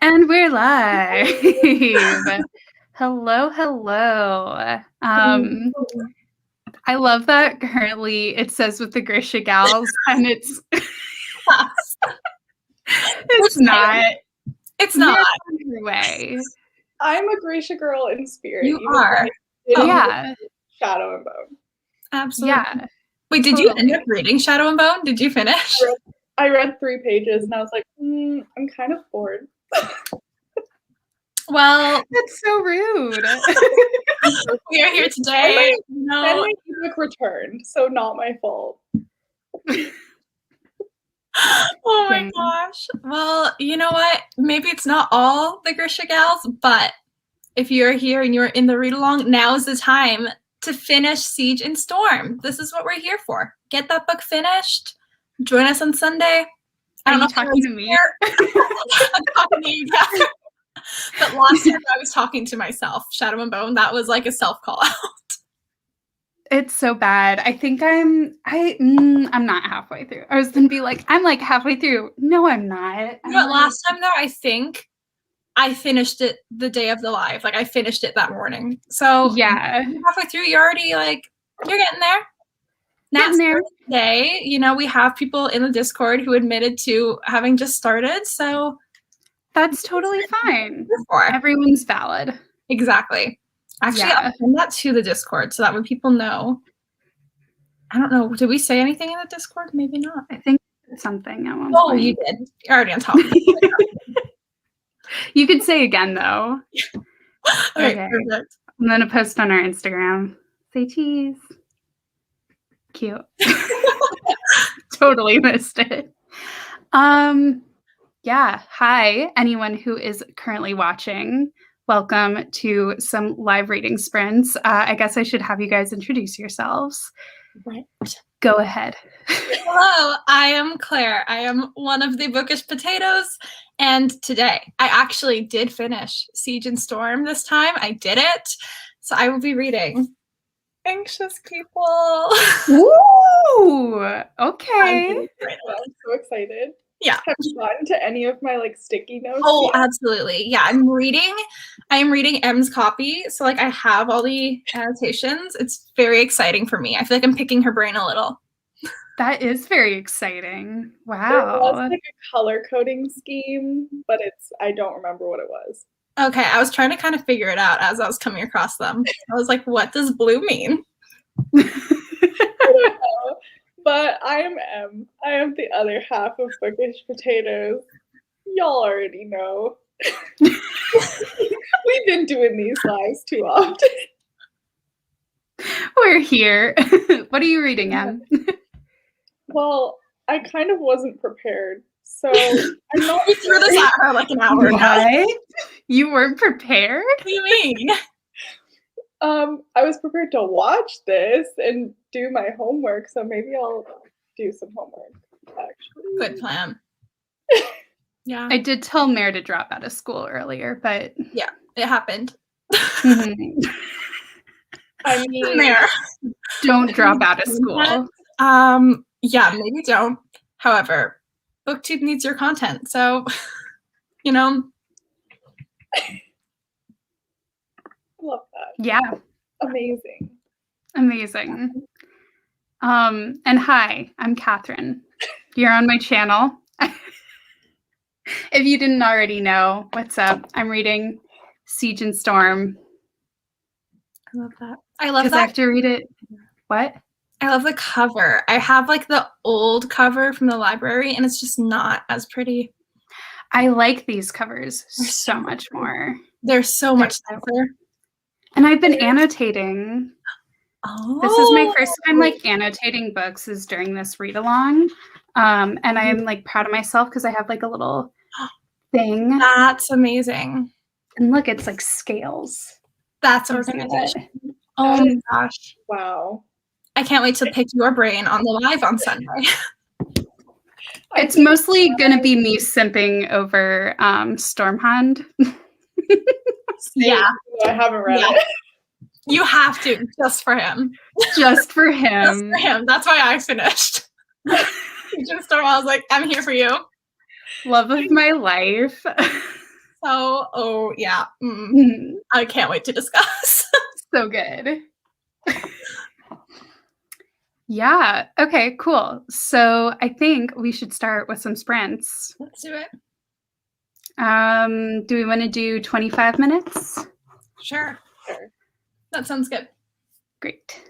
And we're live. Hello, hello. I love that currently it says with the Grisha Gals, and it's not. It's not. Way. I'm a Grisha girl in spirit. You are. Yeah. Shadow and Bone. Absolutely. Yeah. Wait, did you end up reading Shadow and Bone? Did you finish? I read 3 pages and I was like, I'm kind of bored. Well, that's so rude. We are here today. Then my ebook returned, so not my fault. Oh my gosh. Well, you know what? Maybe it's not all the Grisha Gals, but if you're here and you're in the read along, now's the time to finish Siege and Storm. This is what we're here for. Get that book finished. Join us on Sunday. Are you talking to me? I'm talking to you, yeah. But last time I was talking to myself, Shadow and Bone, that was like a self-call out. It's so bad. I think I'm not halfway through. I was gonna be like, I'm like halfway through. No, I'm not. But last time though, I think I finished it the day of the live. Like I finished it that morning. So yeah, halfway through, you're already like, you're getting there. Now today, you know, we have people in the Discord who admitted to having just started. So that's totally fine. Everyone's valid. Exactly. Actually, I'll send that to the Discord so that way people know. I don't know. Did we say anything in the Discord? Maybe not. I think something at one point. You did. You're already on top. You could say again, though. Okay. Perfect. I'm going to post on our Instagram. Say cheese. Cute. Totally missed it. Yeah. Hi, anyone who is currently watching. Welcome to some live reading sprints. I guess I should have you guys introduce yourselves. Right. Go ahead. Hello, I am Claire. I am one of the bookish potatoes. And today, I actually did finish Siege and Storm this time. I did it. So I will be reading Anxious People. Ooh, okay. I'm so excited. Yeah. Have you gotten to any of my like sticky notes? Oh, yet? Absolutely. Yeah, I am reading M's copy. So like I have all the annotations. It's very exciting for me. I feel like I'm picking her brain a little. That is very exciting. Wow. There was like a color coding scheme, but I don't remember what it was. Okay, I was trying to kind of figure it out as I was coming across them. I was like, what does blue mean? I don't know. But I am M. I am the other half of Bookish Potatoes. Y'all already know. We've been doing these lives too often. We're here. What are you reading, Em? Well, I kind of wasn't prepared. So I'm not We threw this at her like an hour ago. You weren't prepared? What do you mean? I was prepared to watch this and do my homework, so maybe I'll do some homework, actually. Good plan. Yeah. I did tell Mare to drop out of school earlier, but... Yeah, it happened. Mm-hmm. I mean... Mare. Don't drop out of school. Yeah, maybe don't. However, BookTube needs your content, so, you know... Love that. Yeah. Amazing. And hi, I'm Catherine. You're on my channel. If you didn't already know, what's up? I'm reading Siege and Storm. I love that. I love that. I have to read it. What? I love the cover. I have like the old cover from the library, and it's just not as pretty. I like these covers so much more. They're so much nicer. And I've been annotating. Oh. This is my first time like annotating books is during this read along. And I'm like proud of myself because I have like a little thing. That's amazing. And look, it's like scales. That's organization. Oh my gosh. Wow. I can't wait to pick your brain on the live on Sunday. It's mostly going to be me simping over Stormhand. Yeah. I haven't read it. You have to, just for him. Just for him. Just for him. That's why I finished. Siege and Storm, I was like, I'm here for you. Love of my life. So, oh yeah. Mhm. I can't wait to discuss. So good. Yeah. Okay, cool. So I think we should start with some sprints. Let's do it. Do we want to do 25 minutes? Sure. Sure. That sounds good. Great.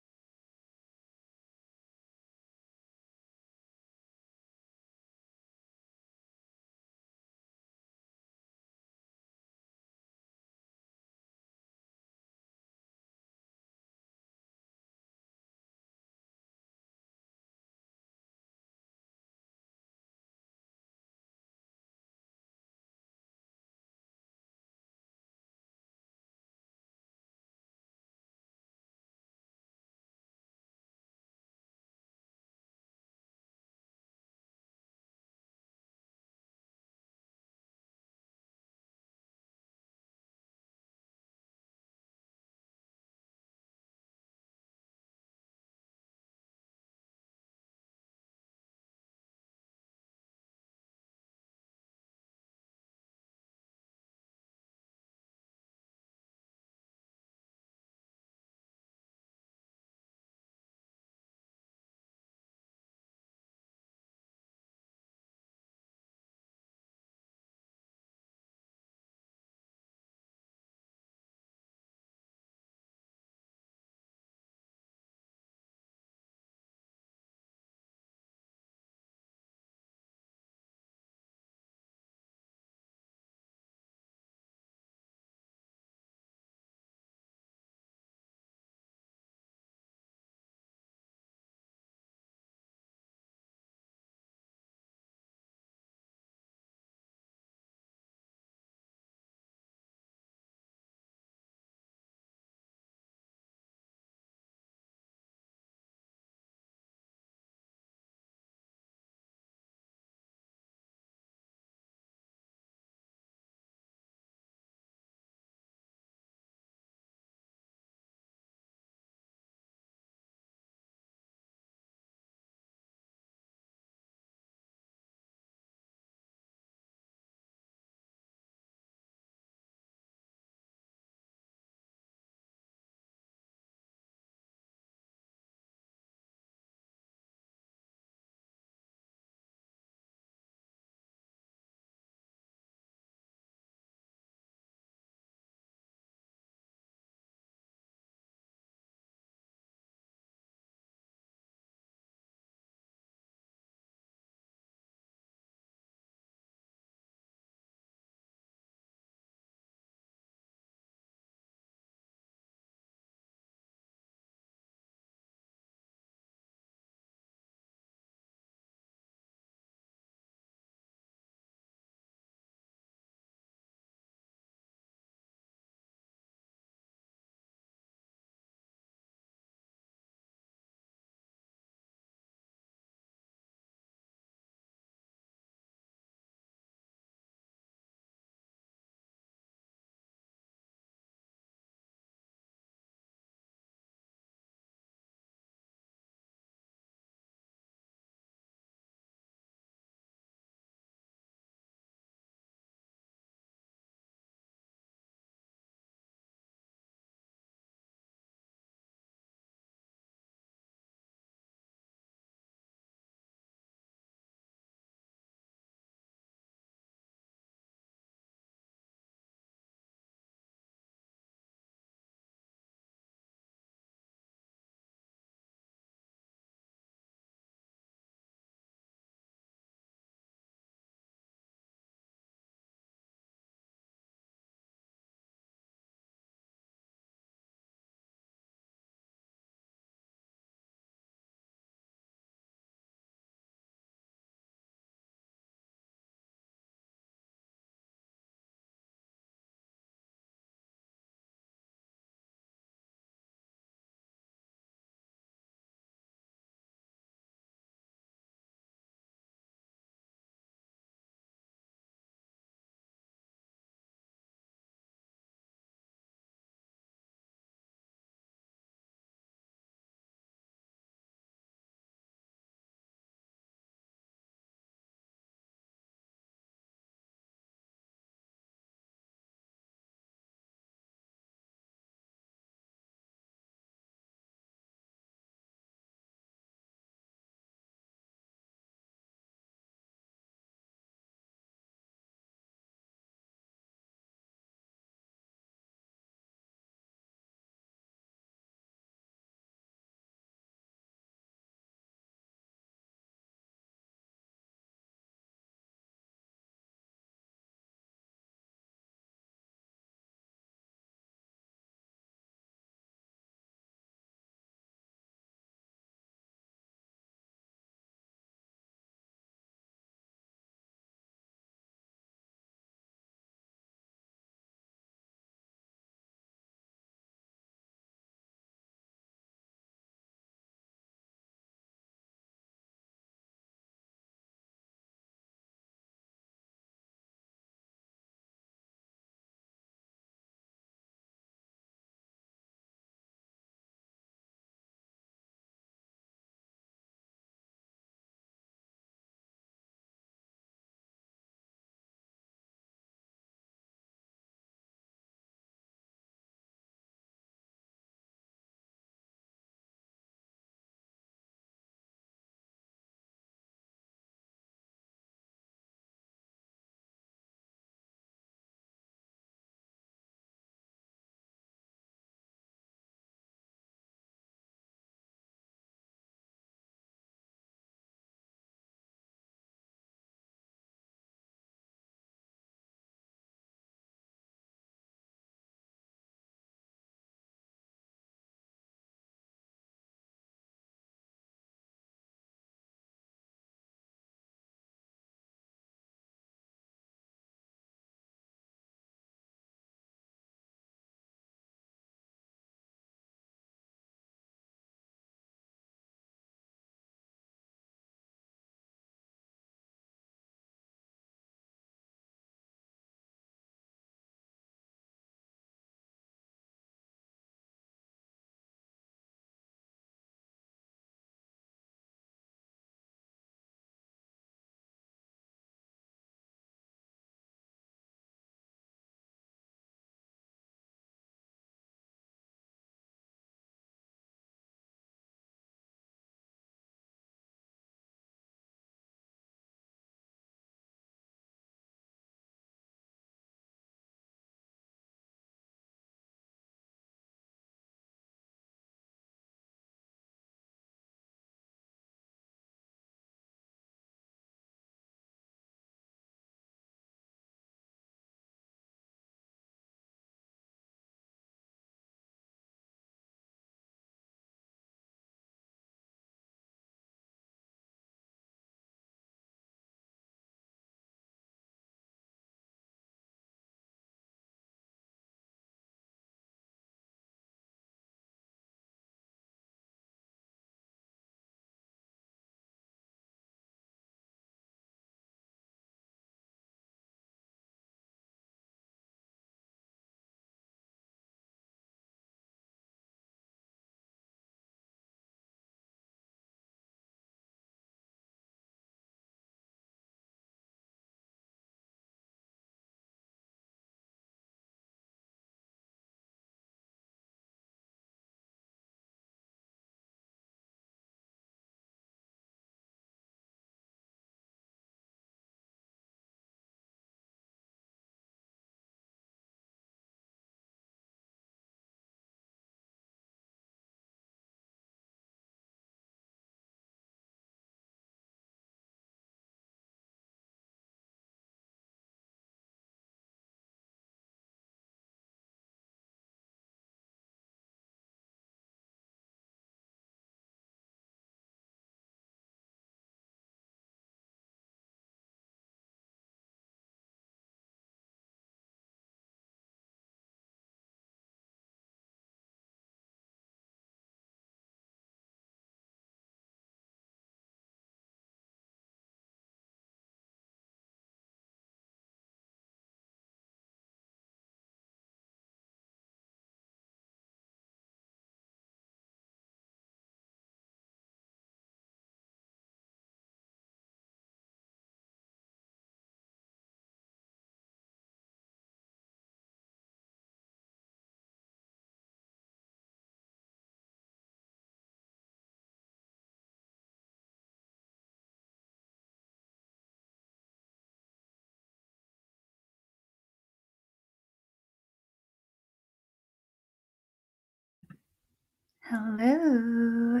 Hello.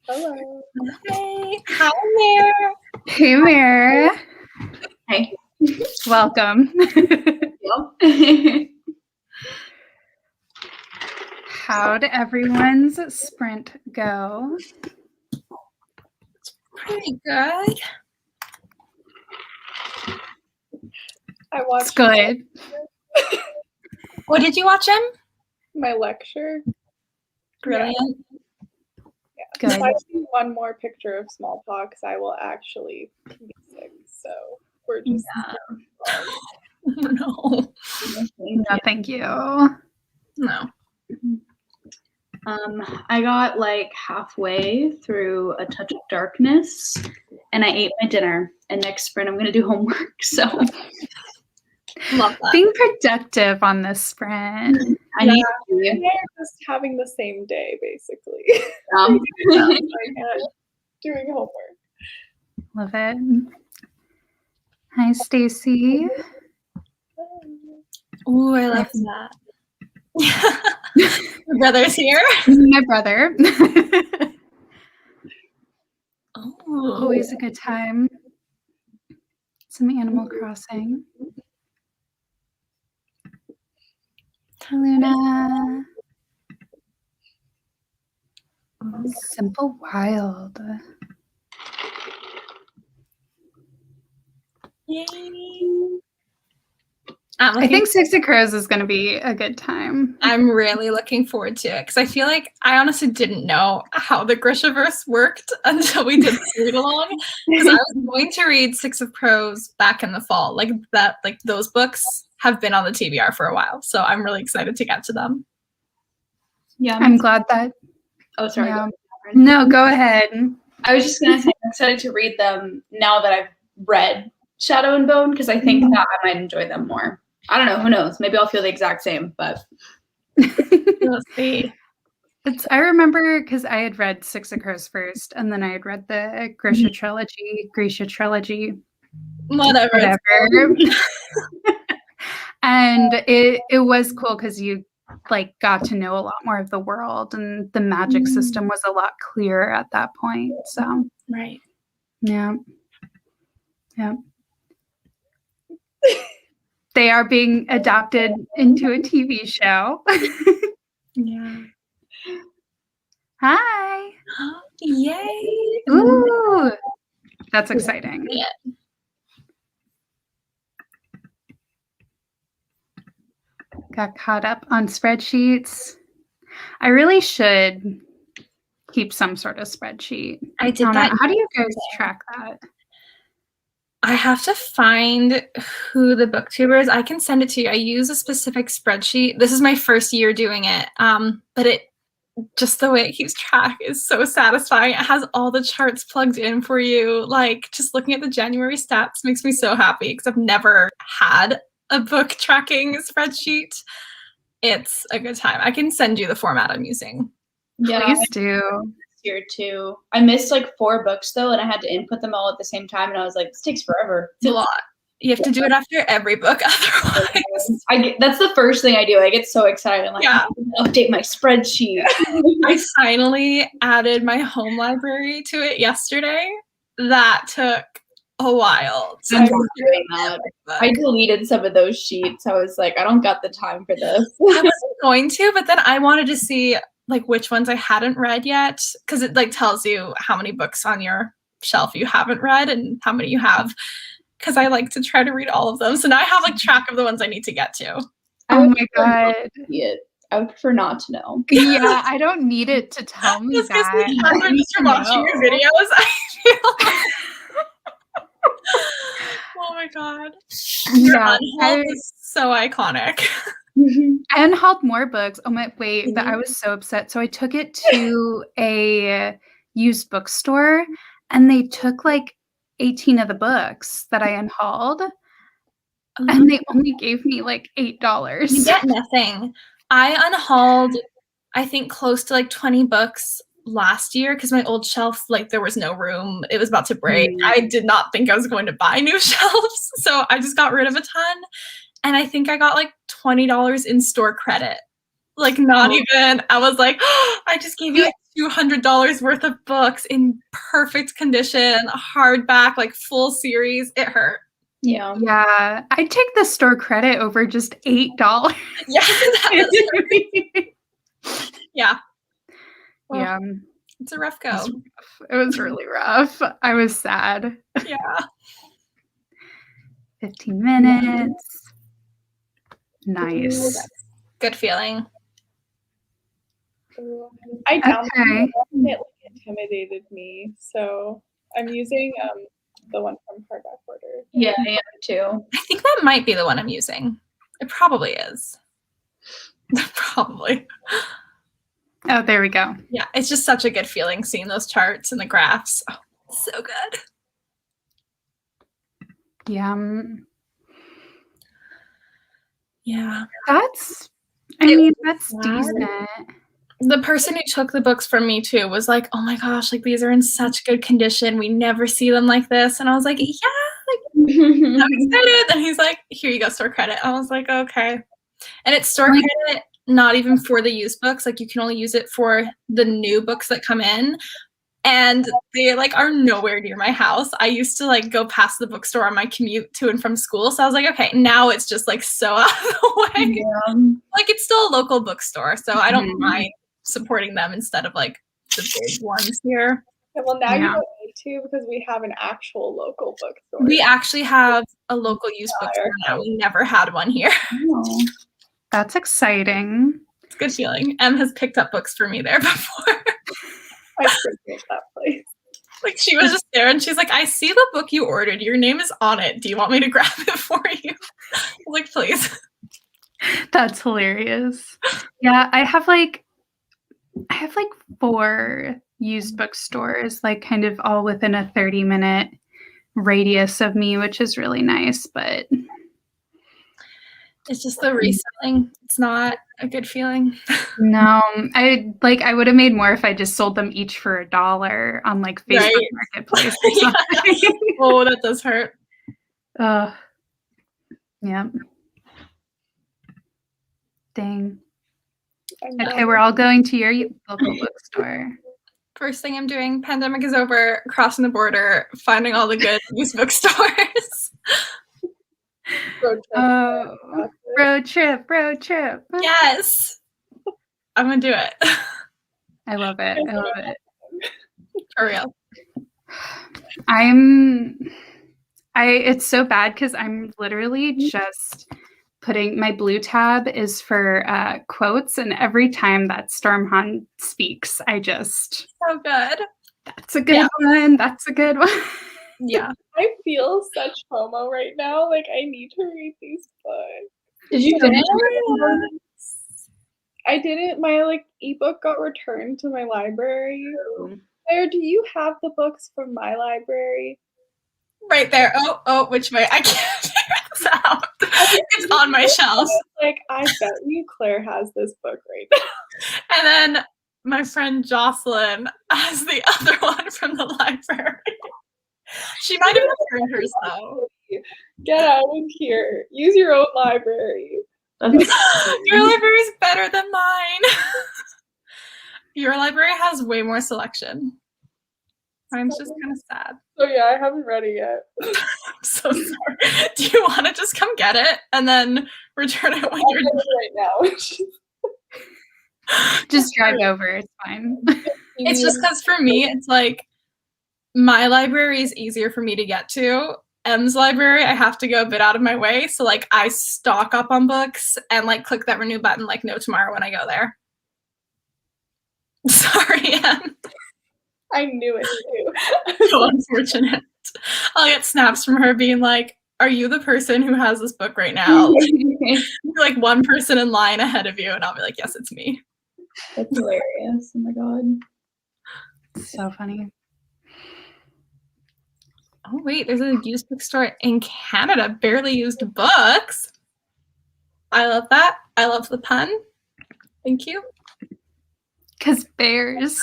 Hello. Hey. Hi, Mare. Hey, Mare. Hey. Welcome. Yep. How'd everyone's sprint go? Pretty good. I It's watched good. What did you watch him? my lecture. Brilliant. Good. If I see one more picture of smallpox, I will actually be sick. So we're just No. No, thank you. No. I got like halfway through A Touch of Darkness and I ate my dinner. And next sprint I'm gonna do homework. So Love that. Being productive on this sprint. I need to and they're just having the same day basically. Doing homework. Love it. Hi, Stacy. Ooh, I love that. Your brother's here. My brother. Oh. Always a good time. Some Animal Crossing. Hi, Luna. Simple Wild. Yay. I think Six of Crows is going to be a good time. I'm really looking forward to it because I feel like I honestly didn't know how the Grishaverse worked until we did this read along. Because I was going to read Six of Crows back in the fall, like those books have been on the TBR for a while, so I'm really excited to get to them. Yeah. I'm glad that. Oh, sorry. Yeah. No, go ahead. I was just gonna say I'm excited to read them now that I've read Shadow and Bone because I think that I might enjoy them more. I don't know. Who knows? Maybe I'll feel the exact same, but We'll see. I remember because I had read Six of Crows first, and then I had read the Grisha trilogy. Whatever. And it was cool because you like got to know a lot more of the world, and the magic system was a lot clearer at that point. So Right. yeah. They are being adapted into a TV show. Yeah. Hi. Yay. Ooh. That's exciting. Yeah. Got caught up on spreadsheets. I really should keep some sort of spreadsheet. I did that. How do you guys track that? I have to find who the booktuber is. I can send it to you. I use a specific spreadsheet. This is my first year doing it. But it just the way it keeps track is so satisfying. It has all the charts plugged in for you. Like just looking at the January stats makes me so happy because I've never had a book tracking spreadsheet. It's a good time. I can send you the format I'm using. yeah. Please do. Year too. I missed like 4 books though, and I had to input them all at the same time, and I was like, this takes forever. It's a lot. You have to do it after every book, otherwise. That's the first thing I do. I get so excited. I'm like, Yeah. I'm gonna update my spreadsheet. I finally added my home library to it yesterday. That took a while. So I'm not doing that. I deleted some of those sheets. I was like, I don't got the time for this. I wasn't going to, but then I wanted to see like which ones I hadn't read yet, because it like tells you how many books on your shelf you haven't read and how many you have, because I like to try to read all of them. So now I have like track of the ones I need to get to. Oh my god. I would prefer not to know. Yeah, I don't need it to tell me Just because that. Catherine just from watching your videos, I feel oh my god. Your unhaul is so iconic. I unhauled more books. Oh my wait, but I was so upset. So I took it to a used bookstore and they took like 18 of the books that I unhauled. And they only gave me like $8. You get nothing. I unhauled, I think, close to like 20 books last year because my old shelf, like there was no room. It was about to break. I did not think I was going to buy new shelves. So I just got rid of a ton. And I think I got like $20 in store credit Like, not even. I was like, oh, I just gave you like $200 worth of books in perfect condition, hardback, like full series. It hurt. Yeah. Yeah. I'd take the store credit over just $8. Yeah. Yeah. Well, Yeah. it's a rough go. It was really rough. I was sad. Yeah. 15 minutes. Nice. Good feeling. I downloaded Okay. it, it intimidated me, so I'm using the one from Hardback Order. Yeah, I am too. I think that might be the one I'm using. It probably is. Probably. Oh, there we go. Yeah, it's just such a good feeling seeing those charts and the graphs. Oh, so good. Yum. Yeah. That's decent. The person who took the books from me too was like, oh my gosh, like these are in such good condition. We never see them like this. And I was like, yeah, like I'm excited. And he's like, here you go, store credit. I was like, okay. And it's store credit, not even for the used books. Like you can only use it for the new books that come in. And they like are nowhere near my house. I used to like go past the bookstore on my commute to and from school. So I was like, okay, now it's just like so out of the way. Yeah. Like it's still a local bookstore. So I don't mind supporting them instead of like the big ones here. Okay, well, now you don't need to because we have an actual local bookstore. We actually have a local used bookstore now. We never had one here. Oh, that's exciting. It's a good feeling. Em has picked up books for me there before. I appreciate that place. Like she was just there and she's like, I see the book you ordered. Your name is on it. Do you want me to grab it for you? I was like, please. That's hilarious. Yeah, I have like 4 used bookstores, like kind of all within a 30-minute radius of me, which is really nice, but It's just the reselling. It's not a good feeling. no, I would have made more if I just sold them each for $1 on like Facebook Marketplace or something. Oh, that does hurt. Yeah. Dang. Okay, we're all going to your local bookstore. First thing I'm doing, pandemic is over, crossing the border, finding all the good used bookstores. Road trip. Yes. I'm gonna do it. I love it. For real. It's so bad because I'm literally just putting my blue tab is for quotes, and every time that Stormhond speaks, I just so good. That's a good one. That's a good one. Yeah. I feel such FOMO right now. Like I need to read these books. Did you finish? I didn't. My like ebook got returned to my library. Claire, do you have the books from my library? Right there. Oh, which way? I can't figure this out. It's on my shelf. Like, I bet you Claire has this book right now. And then my friend Jocelyn has the other one from the library. She might have returned hers though. Get out of here. Use your own library. Your library is better than mine. Your library has way more selection. Mine's just kind of sad. So yeah, I haven't read it yet. I'm so sorry. Do you want to just come get it and then return it when you're done? Right now? Just drive over. It's fine. It's just because for me, it's like my library is easier for me to get to. Em's library, I have to go a bit out of my way. So like I stock up on books and like click that renew button like no tomorrow when I go there. Sorry, Em. I knew it too. So unfortunate. I'll get snaps from her being like, are you the person who has this book right now? You're like one person in line ahead of you. And I'll be like, yes, it's me. That's hilarious. Oh my God. So funny. Oh, wait, there's a used bookstore in Canada. Barely used books. I love that. I love the pun. Thank you. Because bears.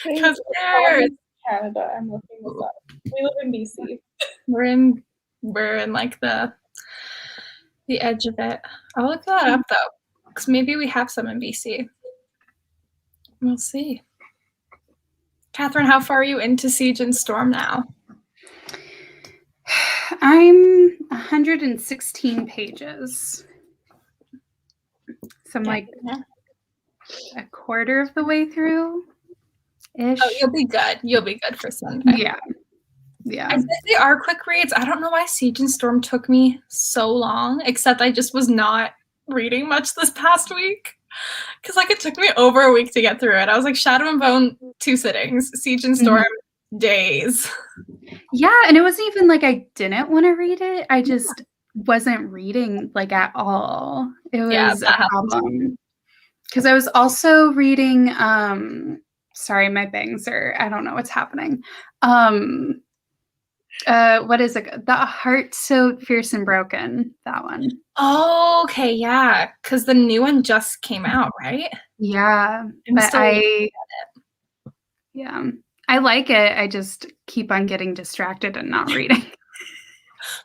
Because bears. Canada. I'm looking this up. We live in BC. We're in like the edge of it. I'll look that up though. Because maybe we have some in BC. We'll see. Catherine, how far are you into Siege and Storm now? I'm 116 pages. So I'm like a quarter of the way through ish. Oh, you'll be good. You'll be good for Sunday. Yeah. Yeah. I think they are quick reads. I don't know why Siege and Storm took me so long, except I just was not reading much this past week. Because like it took me over a week to get through it. I was like Shadow and Bone 2 sittings, Siege and Storm days. Yeah, and it wasn't even like I didn't want to read it. I just wasn't reading like at all. It was a problem. Because I was also reading sorry, my bangs are, I don't know what's happening. What is it? The Heart So Fierce and Broken, that one. Oh, okay, yeah. Because the new one just came out, right? Yeah. But yeah. I like it. I just keep on getting distracted and not reading.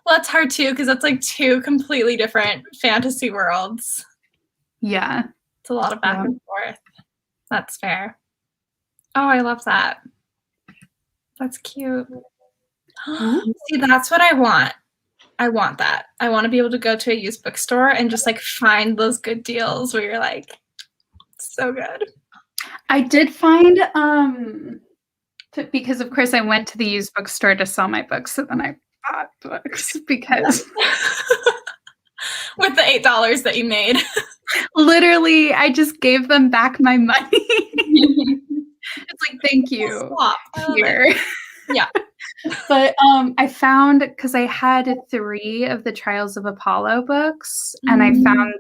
Well, it's hard too, because it's like 2 completely different fantasy worlds. Yeah. It's a lot of back and forth. That's fair. Oh, I love that. That's cute. See, that's what I want. I want that. I want to be able to go to a used bookstore and just like find those good deals where you're like, so good. I did find because of course I went to the used bookstore to sell my books, so then I bought books because with the $8 that you made. Literally, I just gave them back my money. It's like, thank you. Here. Yeah. But I found, because I had 3 of the Trials of Apollo books, and I found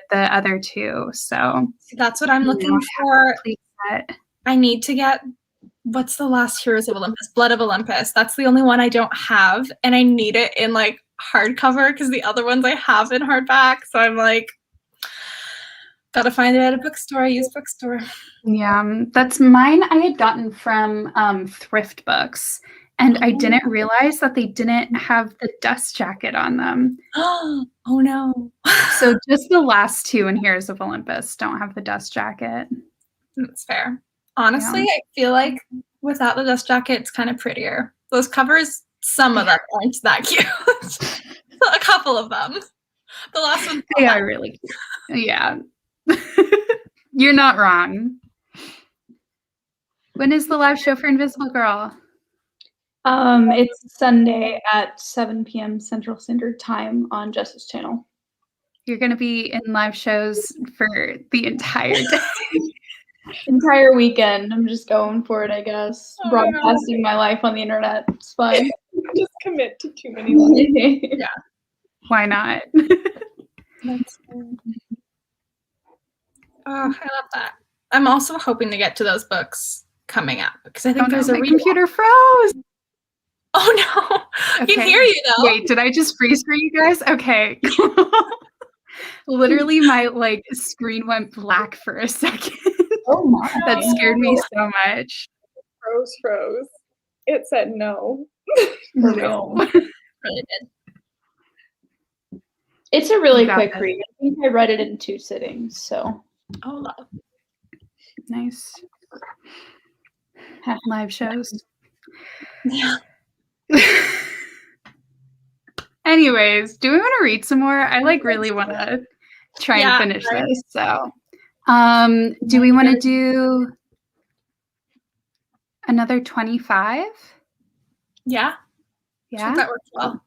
the other 2. So that's what I'm looking for. I need to get, what's the last Heroes of Olympus? Blood of Olympus. That's the only one I don't have, and I need it in like hardcover because the other ones I have in hardback. So I'm like, gotta find it at a bookstore, a used bookstore. Yeah, that's mine. I had gotten from thrift books, and I didn't realize that they didn't have the dust jacket on them. Oh no. So just the last 2 in Heroes of Olympus don't have the dust jacket. That's fair. Honestly, I feel like without the dust jacket, it's kind of prettier. Those covers, some of them aren't that cute. A couple of them. The last one. Yeah, really cute. Yeah. You're not wrong. When is the live show for Invisible Girl? It's Sunday at 7 p.m. Central Standard Time on Justice Channel. You're going to be in live shows for the entire day. Entire weekend. I'm just going for it, I guess. Broadcasting my life on the internet. It's fun. Just commit to too many lives. Yeah. Why not? That's cool. Oh, I love that. I'm also hoping to get to those books coming up because I think there's a computer froze. Oh no. I can hear you though. Wait, did I just freeze for you guys? Okay. Literally my like screen went black for a second. Oh my. That scared me so much. Froze. It said no. For real. Really did. It's a really quick read. I think I read it in 2 sittings, so. Oh, love. Nice. Live shows. Yeah. Anyways, do we want to read some more? I like really want to try and finish this. So, do we want to do another 25? Yeah. Yeah. Sure, that works well.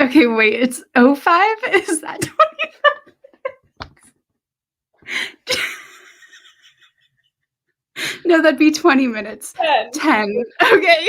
Okay, wait, it's 05? Is that 25? No, that'd be 20 minutes. 10. 10. Okay.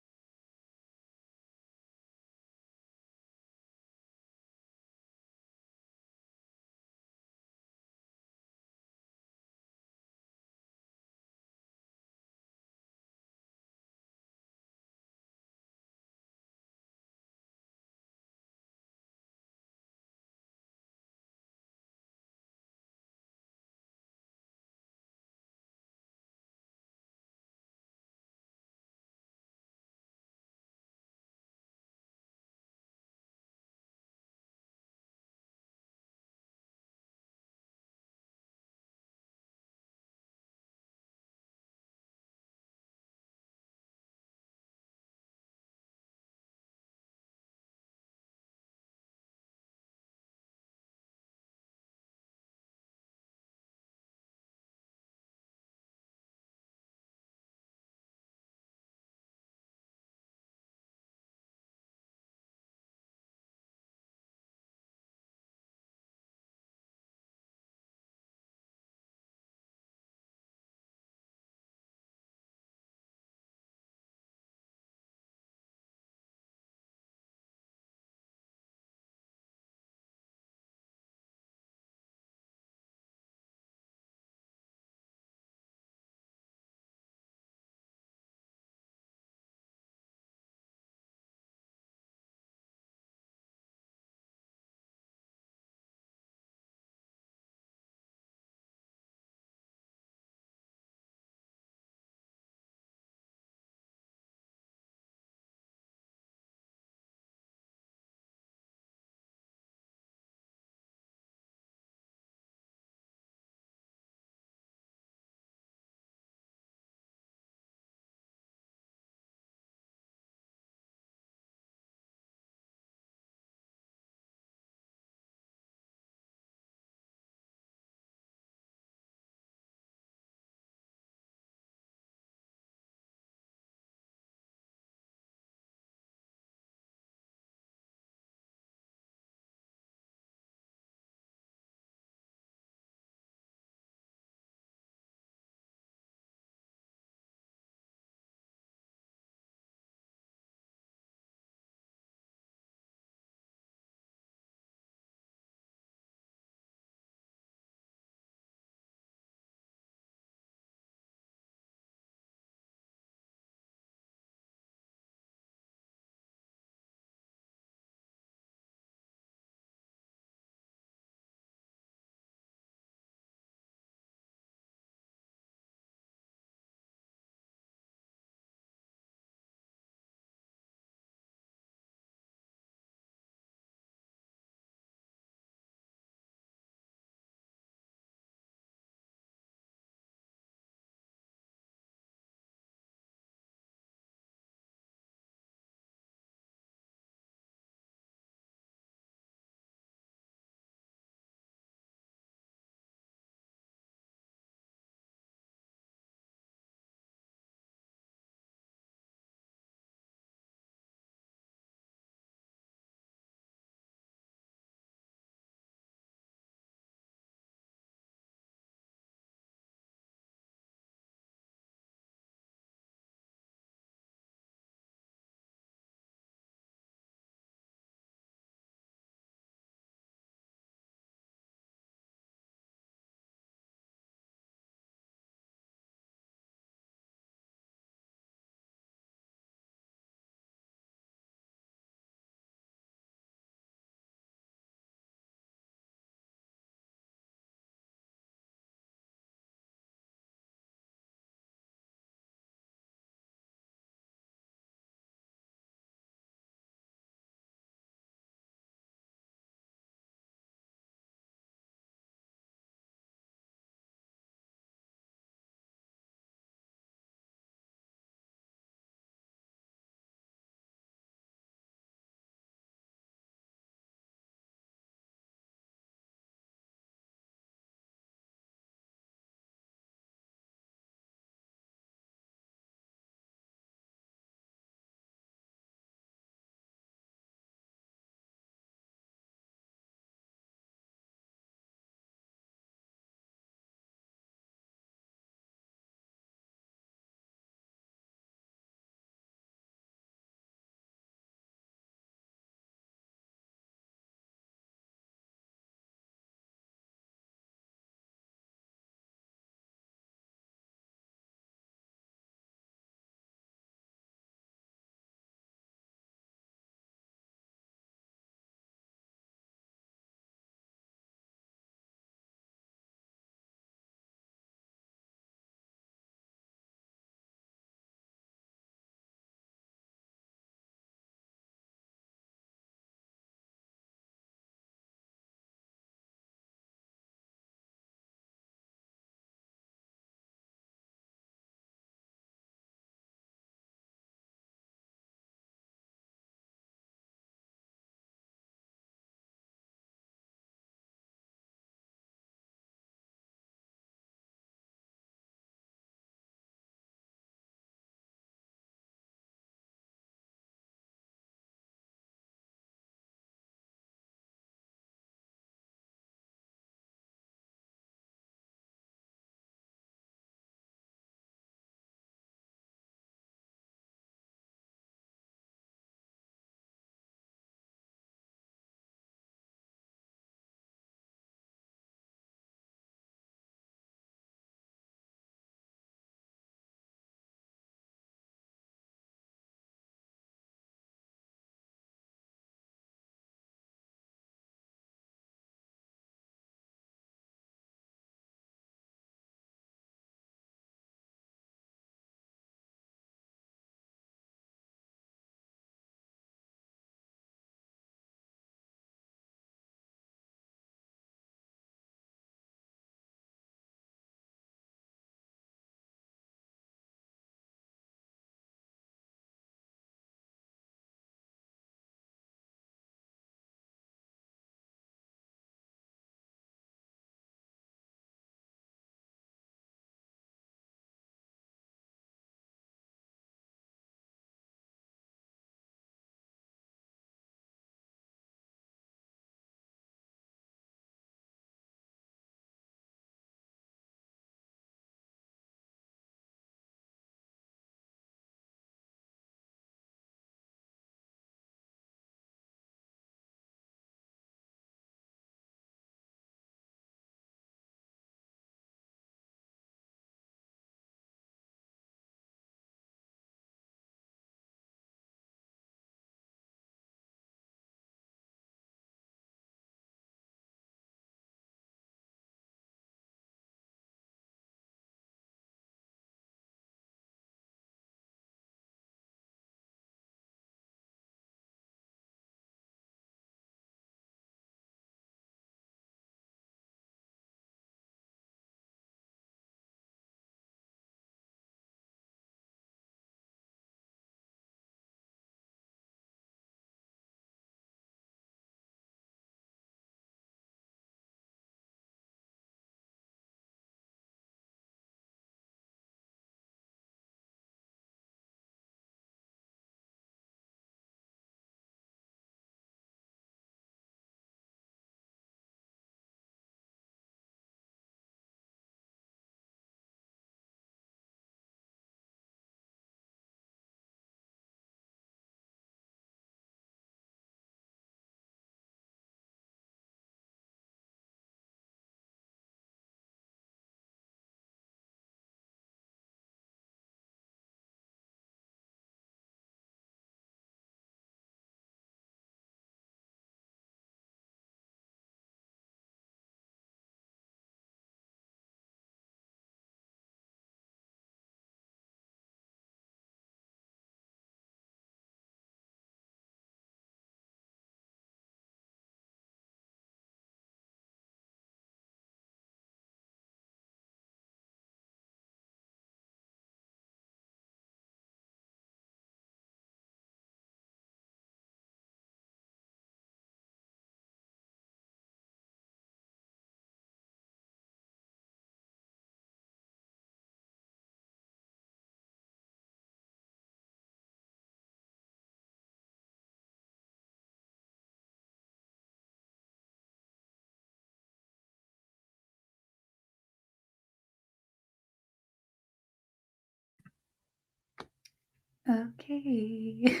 Okay.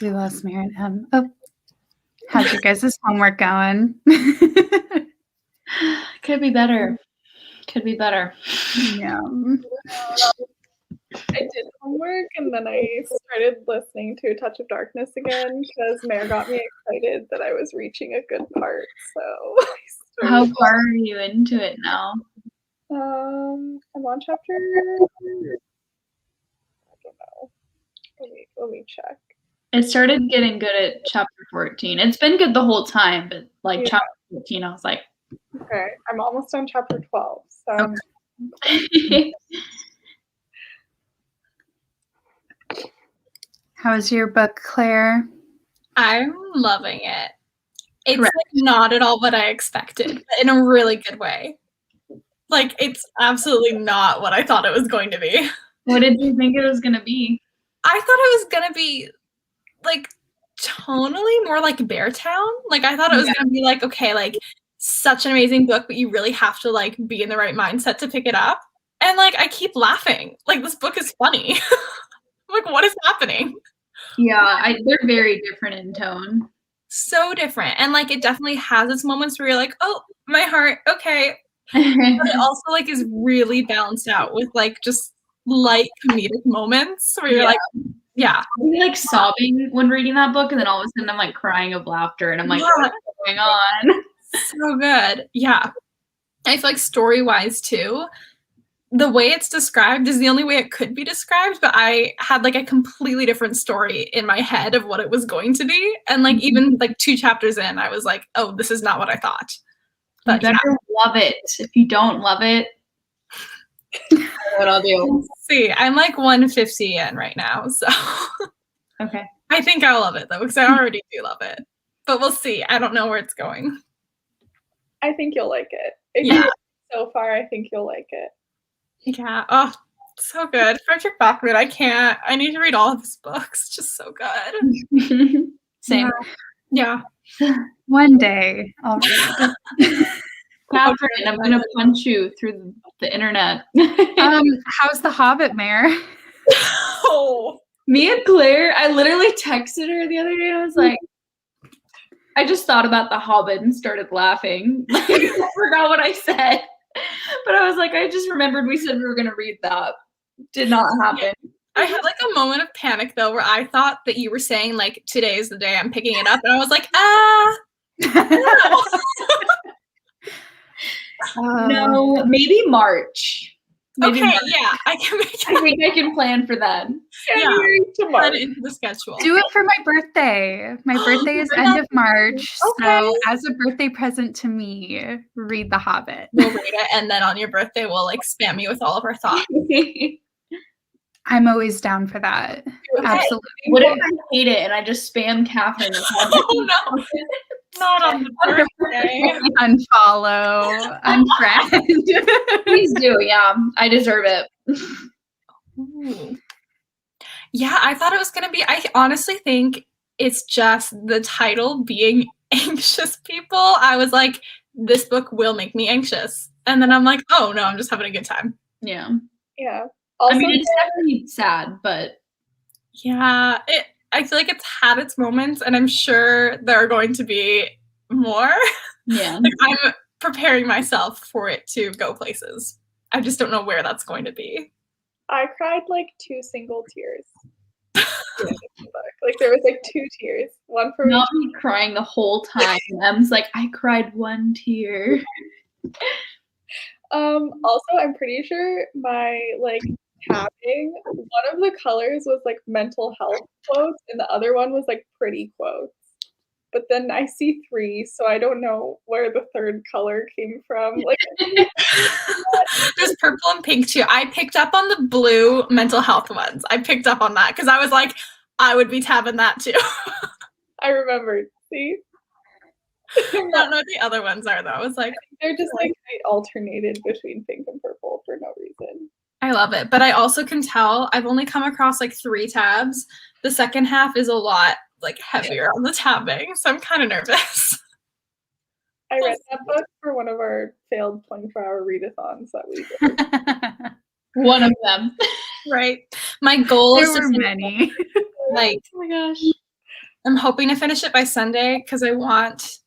We lost Mary. Oh, how's your guys' homework going? Could be better. Could be better. Yeah. I did homework and then I started listening to A Touch of Darkness again because Mare got me excited that I was reaching a good part. So How far are you into it now? I'm on chapter. I don't know. Let me check. I started getting good at chapter 14. It's been good the whole time, but like chapter 14, I was like, okay, I'm almost on chapter 12. So okay. How's your book, Claire? I'm loving it. It's like not at all what I expected, but in a really good way. Like, it's absolutely not what I thought it was going to be. What did you think it was going to be? I thought it was going to be, like, tonally more like Beartown. Like, I thought it was going to be, like, okay, like, such an amazing book, but you really have to, like, be in the right mindset to pick it up. And, like, I keep laughing. Like, this book is funny. Like, what is happening? Yeah, they're very different in tone. So different. And, like, it definitely has its moments where you're like, oh, my heart, okay. But it also, like, is really balanced out with, like, just light comedic moments where you're like, yeah. I'm, like, sobbing when reading that book, and then all of a sudden I'm, like, crying of laughter, and I'm like, what's going on? So good. Yeah. I feel like story-wise, too, the way it's described is the only way it could be described, but I had like a completely different story in my head of what it was going to be. And like even like 2 chapters in, I was like, oh, this is not what I thought. But you better love it. If you don't love it, what I'll do. We'll see. I'm like 150 in right now, so okay. I think I'll love it though, because I already do love it. But we'll see. I don't know where it's going. I think you'll like it. So far, I think you'll like it. Yeah. Oh, so good. Frederick Bachman, I need to read all of his books. Just so good. Same. Yeah. One day I'll read. Catherine, I'm going to punch you through the internet. How's The Hobbit, Mare? Oh. Me and Claire, I literally texted her the other day and I was like, I just thought about The Hobbit and started laughing. Like, I forgot what I said. But I was like, I just remembered we said we were going to read that. Did not happen. I had like a moment of panic though, where I thought that you were saying like, today is the day I'm picking it up. And I was like, no, maybe March. Maybe okay, March. Yeah, I can make it. I think I can plan for that. Put it into the schedule. Do it for my birthday. My birthday is end of March. Okay. So as a birthday present to me, read The Hobbit. We'll read it, and then on your birthday, we'll like spam you with all of our thoughts. I'm always down for that. Okay. Absolutely. What if I hate it and I just spam Catherine? Oh no. Not on the birthday. Unfollow, unfriend. Please do, yeah. I deserve it. Ooh. Yeah, I thought it was gonna be. I honestly think it's just the title being anxious people. I was like, this book will make me anxious. And then I'm like, oh no, I'm just having a good time. Yeah. Yeah. Also, I mean, it's definitely sad, but yeah, I feel like it's had its moments, and I'm sure there are going to be more. Yeah. Like, I'm preparing myself for it to go places. I just don't know where that's going to be. I cried like 2 single tears. Like there was like 2 tears. One for not me crying the whole time. Em's like, I cried 1 tear. Also, I'm pretty sure my like tabbing, one of the colors was like mental health quotes and the other one was like pretty quotes. But then I see 3, so I don't know where the third color came from. Like there's purple and pink too. I picked up on the blue mental health ones. I picked up on that because I was like, I would be tabbing that too. I remembered. See? I don't know what the other ones are though. I was like, they're just like I alternated between pink and purple for no reason. I love it, but I also can tell I've only come across like 3 tabs. The second half is a lot like heavier on the tabbing, so I'm kind of nervous. I read that book for one of our failed 24-hour readathons that we did. One of them. Right. My goal is there were many. like, Oh my gosh. I'm hoping to finish it by Sunday because I want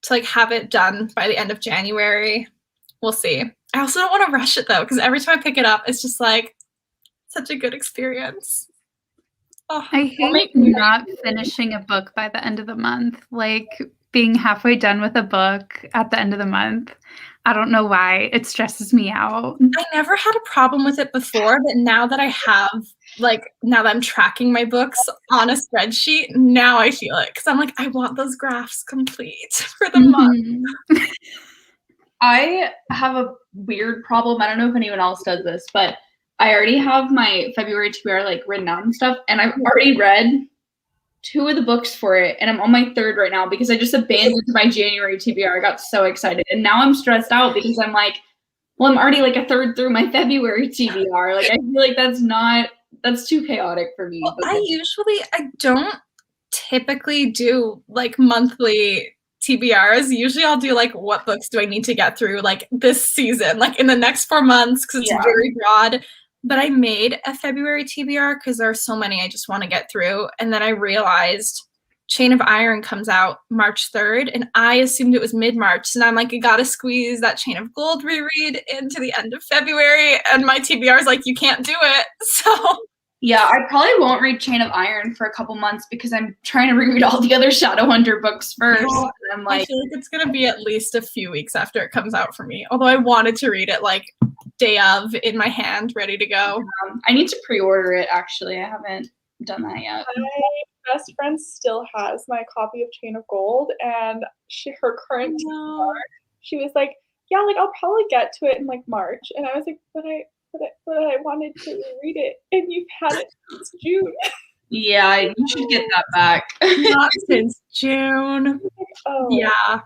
to like have it done by the end of January. We'll see. I also don't want to rush it though, because every time I pick it up, it's just like such a good experience. Oh, I hate not finishing a book by the end of the month. Like being halfway done with a book at the end of the month. I don't know why. It stresses me out. I never had a problem with it before, but now that I have, like, now that I'm tracking my books on a spreadsheet, now I feel it because I'm like, I want those graphs complete for the month. I have a weird problem. I don't know if anyone else does this, but I already have my February TBR like written out and stuff, and I've already read 2 of the books for it, and I'm on my 3rd right now because I just abandoned my January TBR. I got so excited, and now I'm stressed out because I'm like, well, I'm already like a 3rd through my February TBR. Like I feel like that's too chaotic for me. Well, I don't typically do like monthly TBRs. Usually I'll do like, what books do I need to get through like this season, like in the next 4 months, because it's very broad. But I made a February TBR because there are so many I just want to get through. And then I realized Chain of Iron comes out March 3rd, and I assumed it was mid-March. And I'm like, I gotta squeeze that Chain of Gold reread into the end of February. And my TBR is like, you can't do it. So yeah, I probably won't read Chain of Iron for a couple months because I'm trying to reread all the other Shadowhunter books first. Yeah, and I'm like, I feel like it's gonna be at least a few weeks after it comes out for me. Although I wanted to read it like day of in my hand, ready to go. I need to pre-order it. Actually, I haven't done that yet. My best friend still has my copy of Chain of Gold, and her current TBR, she was like, yeah, like I'll probably get to it in like March, and I was like, but I wanted to read it, and you've had it since June. Yeah, you should get that back. Not since June. Like, oh yeah.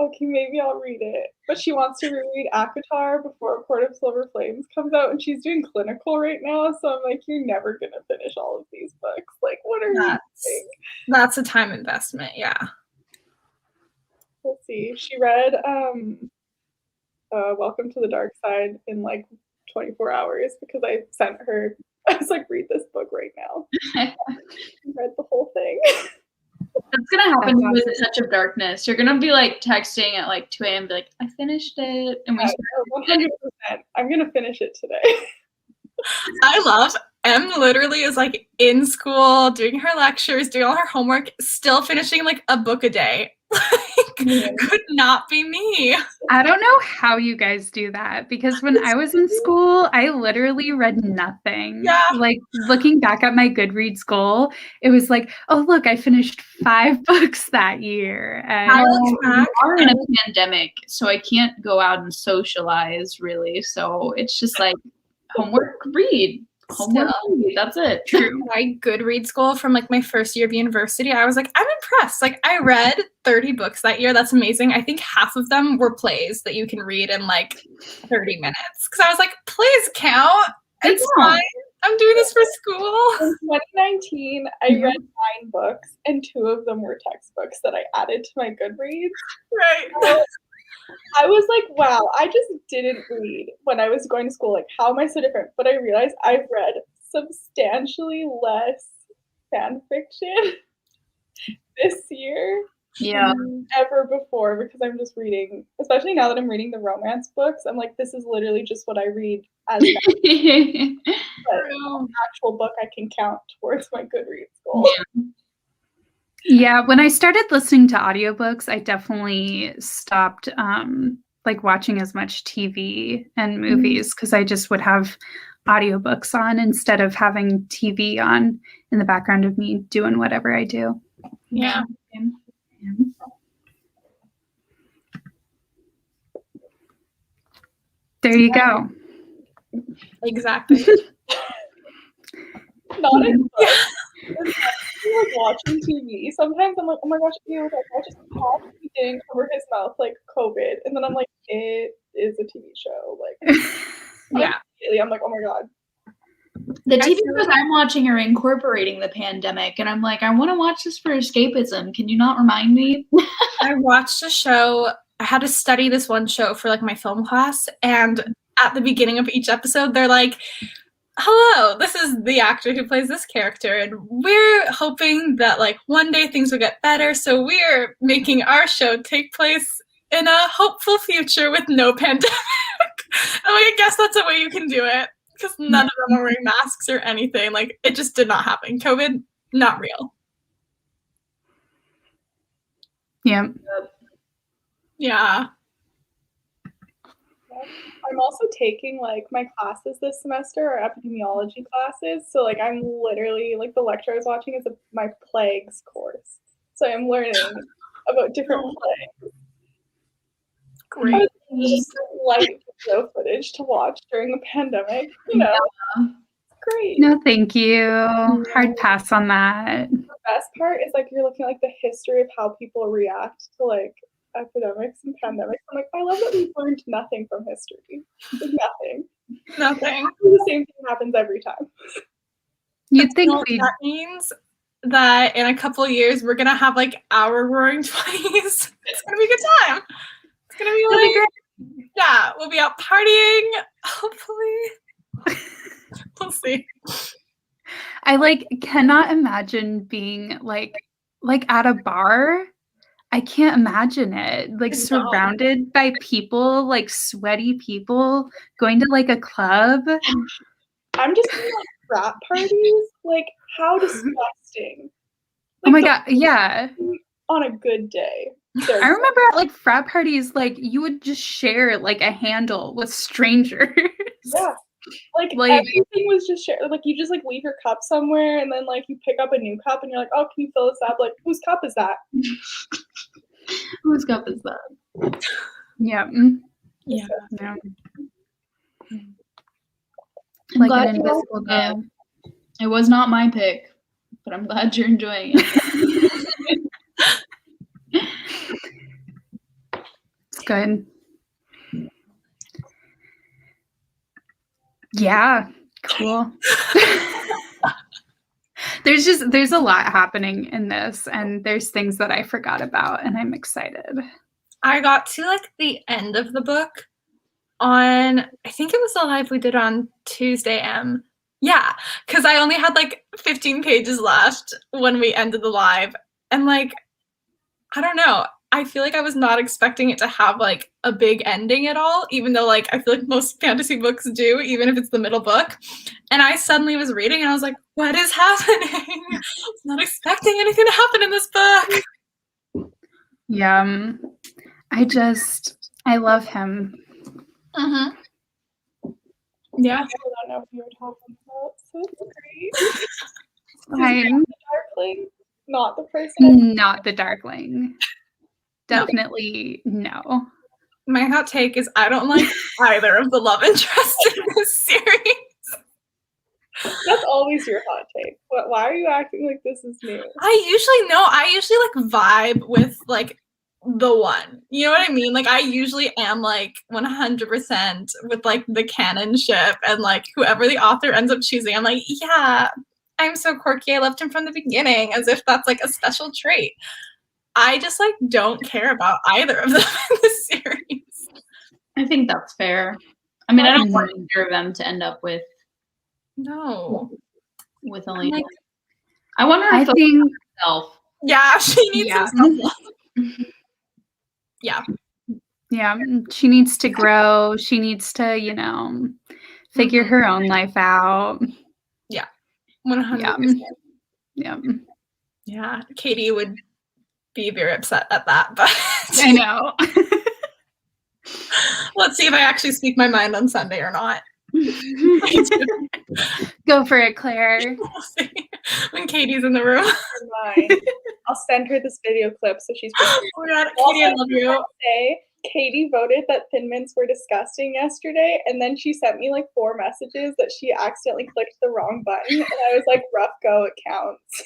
Okay, maybe I'll read it. But she wants to reread ACOTAR before Court of Silver Flames comes out, and she's doing clinical right now, so I'm like, you're never gonna finish all of these books. Like, what are you doing? That's a time investment, yeah. We'll see. She read Welcome to the Dark Side in like 24 hours because I sent her, I was like, read this book right now. She read the whole thing. That's gonna happen with A Touch of Darkness. You're gonna be like texting at like 2 a.m. be like, I finished it. And 100%. I'm gonna finish it today. I love Em literally is like in school, doing her lectures, doing all her homework, still finishing like a book a day. Could not be me. I don't know how you guys do that, because when I was in school, I literally read nothing. Yeah. Like looking back at my Goodreads goal, it was like, oh look, I finished 5 books that year. And we are in a pandemic, so I can't go out and socialize really. So it's just like homework, read. Homework, read. That's it. True. My Goodreads goal from like my first year of university, I was like, I'm impressed. Like I read 30 books that year. That's amazing. I think half of them were plays that you can read in like 30 minutes. Because I was like, plays count. It's fine. I'm doing this for school. In 2019, I read 9 books, and 2 of them were textbooks that I added to my Goodreads. Right. I was like, wow, I just didn't read when I was going to school. Like, how am I so different? But I realized I've read substantially less fan fiction this year than ever before, because I'm just reading, especially now that I'm reading the romance books, I'm like, this is literally just what I read as an actual book I can count towards my Goodreads goal. Yeah, when I started listening to audiobooks, I definitely stopped like watching as much TV and movies, because I just would have audiobooks on instead of having TV on in the background of me doing whatever I do. Yeah. There you go. Exactly. Not in books. Like watching TV. Sometimes I'm like, oh my gosh, ew, that guy just coughed and didn't cover his mouth like COVID. And then I'm like, it is a TV show. Like, yeah. I'm like, oh my god. The TV shows I'm watching are incorporating the pandemic, and I'm like, I want to watch this for escapism. Can you not remind me? I watched a show. I had to study this one show for like my film class, and at the beginning of each episode, they're like, hello, this is the actor who plays this character, and we're hoping that like one day things will get better, so we're making our show take place in a hopeful future with no pandemic. I'm like, I guess that's a way you can do it, because none of them are wearing masks or anything. Like, it just did not happen. COVID, not real. Yeah. Yeah. I'm also taking like my classes this semester are epidemiology classes. So like I'm literally like the lecture I was watching is my plagues course. So I'm learning about different plagues. Great. Just light video footage to watch during the pandemic, you know. Yeah. Great. No, thank you. Hard pass on that. The best part is like you're looking at like the history of how people react to like epidemics and pandemics. I'm like, I love that we've learned nothing from history. Like, nothing. Nothing. The same thing happens every time. You'd think we'd that means that in a couple of years we're gonna have like our Roaring 20s. It's gonna be a good time. It's gonna be like, great. Yeah, we'll be out partying. Hopefully, we'll see. I like cannot imagine being like at a bar. I can't imagine it. Like surrounded by people, like sweaty people, going to like a club. I'm just thinking like frat parties. Like how disgusting. Oh my god, yeah. On a good day. I remember at like frat parties, like you would just share like a handle with strangers. Yeah. Like everything was just shared. Like you just like leave your cup somewhere and then like you pick up a new cup and you're like, oh, can you fill this up? Like whose cup is that? Whose cup is that? Yeah. Yeah. Yeah. I'm Like glad an you invisible all- girl. It was not my pick, but I'm glad you're enjoying it. It's good. Yeah, cool. There's a lot happening in this, and there's things that I forgot about, and I'm excited. I got to like the end of the book on, I think it was the live we did on Tuesday, Yeah, because I only had like 15 pages left when we ended the live. And like, I don't know. I feel like I was not expecting it to have like a big ending at all, even though like I feel like most fantasy books do, even if it's the middle book. And I suddenly was reading and I was like, what is happening? I was not expecting anything to happen in this book. Yeah. I love him. Mm-hmm. Yeah. I don't know if you were talking about, so it's great. Fine. Darkling, not the person. Not the Darkling. Definitely no. My hot take is I don't like either of the love interests in this series. That's always your hot take. Why are you acting like this is new? I usually like vibe with like the one. You know what I mean? Like I usually am like 100% with like the canon ship and like whoever the author ends up choosing. I'm like, yeah, I'm so quirky. I loved him from the beginning, as if that's like a special trait. I just like don't care about either of them in this series. I think that's fair. I mean, I don't want either of them to end up with only. Like, I want her to focus on herself. Yeah, she needs some self-love. Yeah. Yeah, she needs to grow. She needs to, figure her own life out. Yeah. 100%. Yeah. Yeah. Katie would be very upset at that, but I know. Let's see if I actually speak my mind on Sunday or not. Go for it, Claire. We'll see when Katie's in the room. I'll send her this video clip so she's prepared. Oh my god, Katie, I love you. Katie voted that Thin Mints were disgusting yesterday, and then she sent me like 4 messages that she accidentally clicked the wrong button, and I was like, rough go, it counts.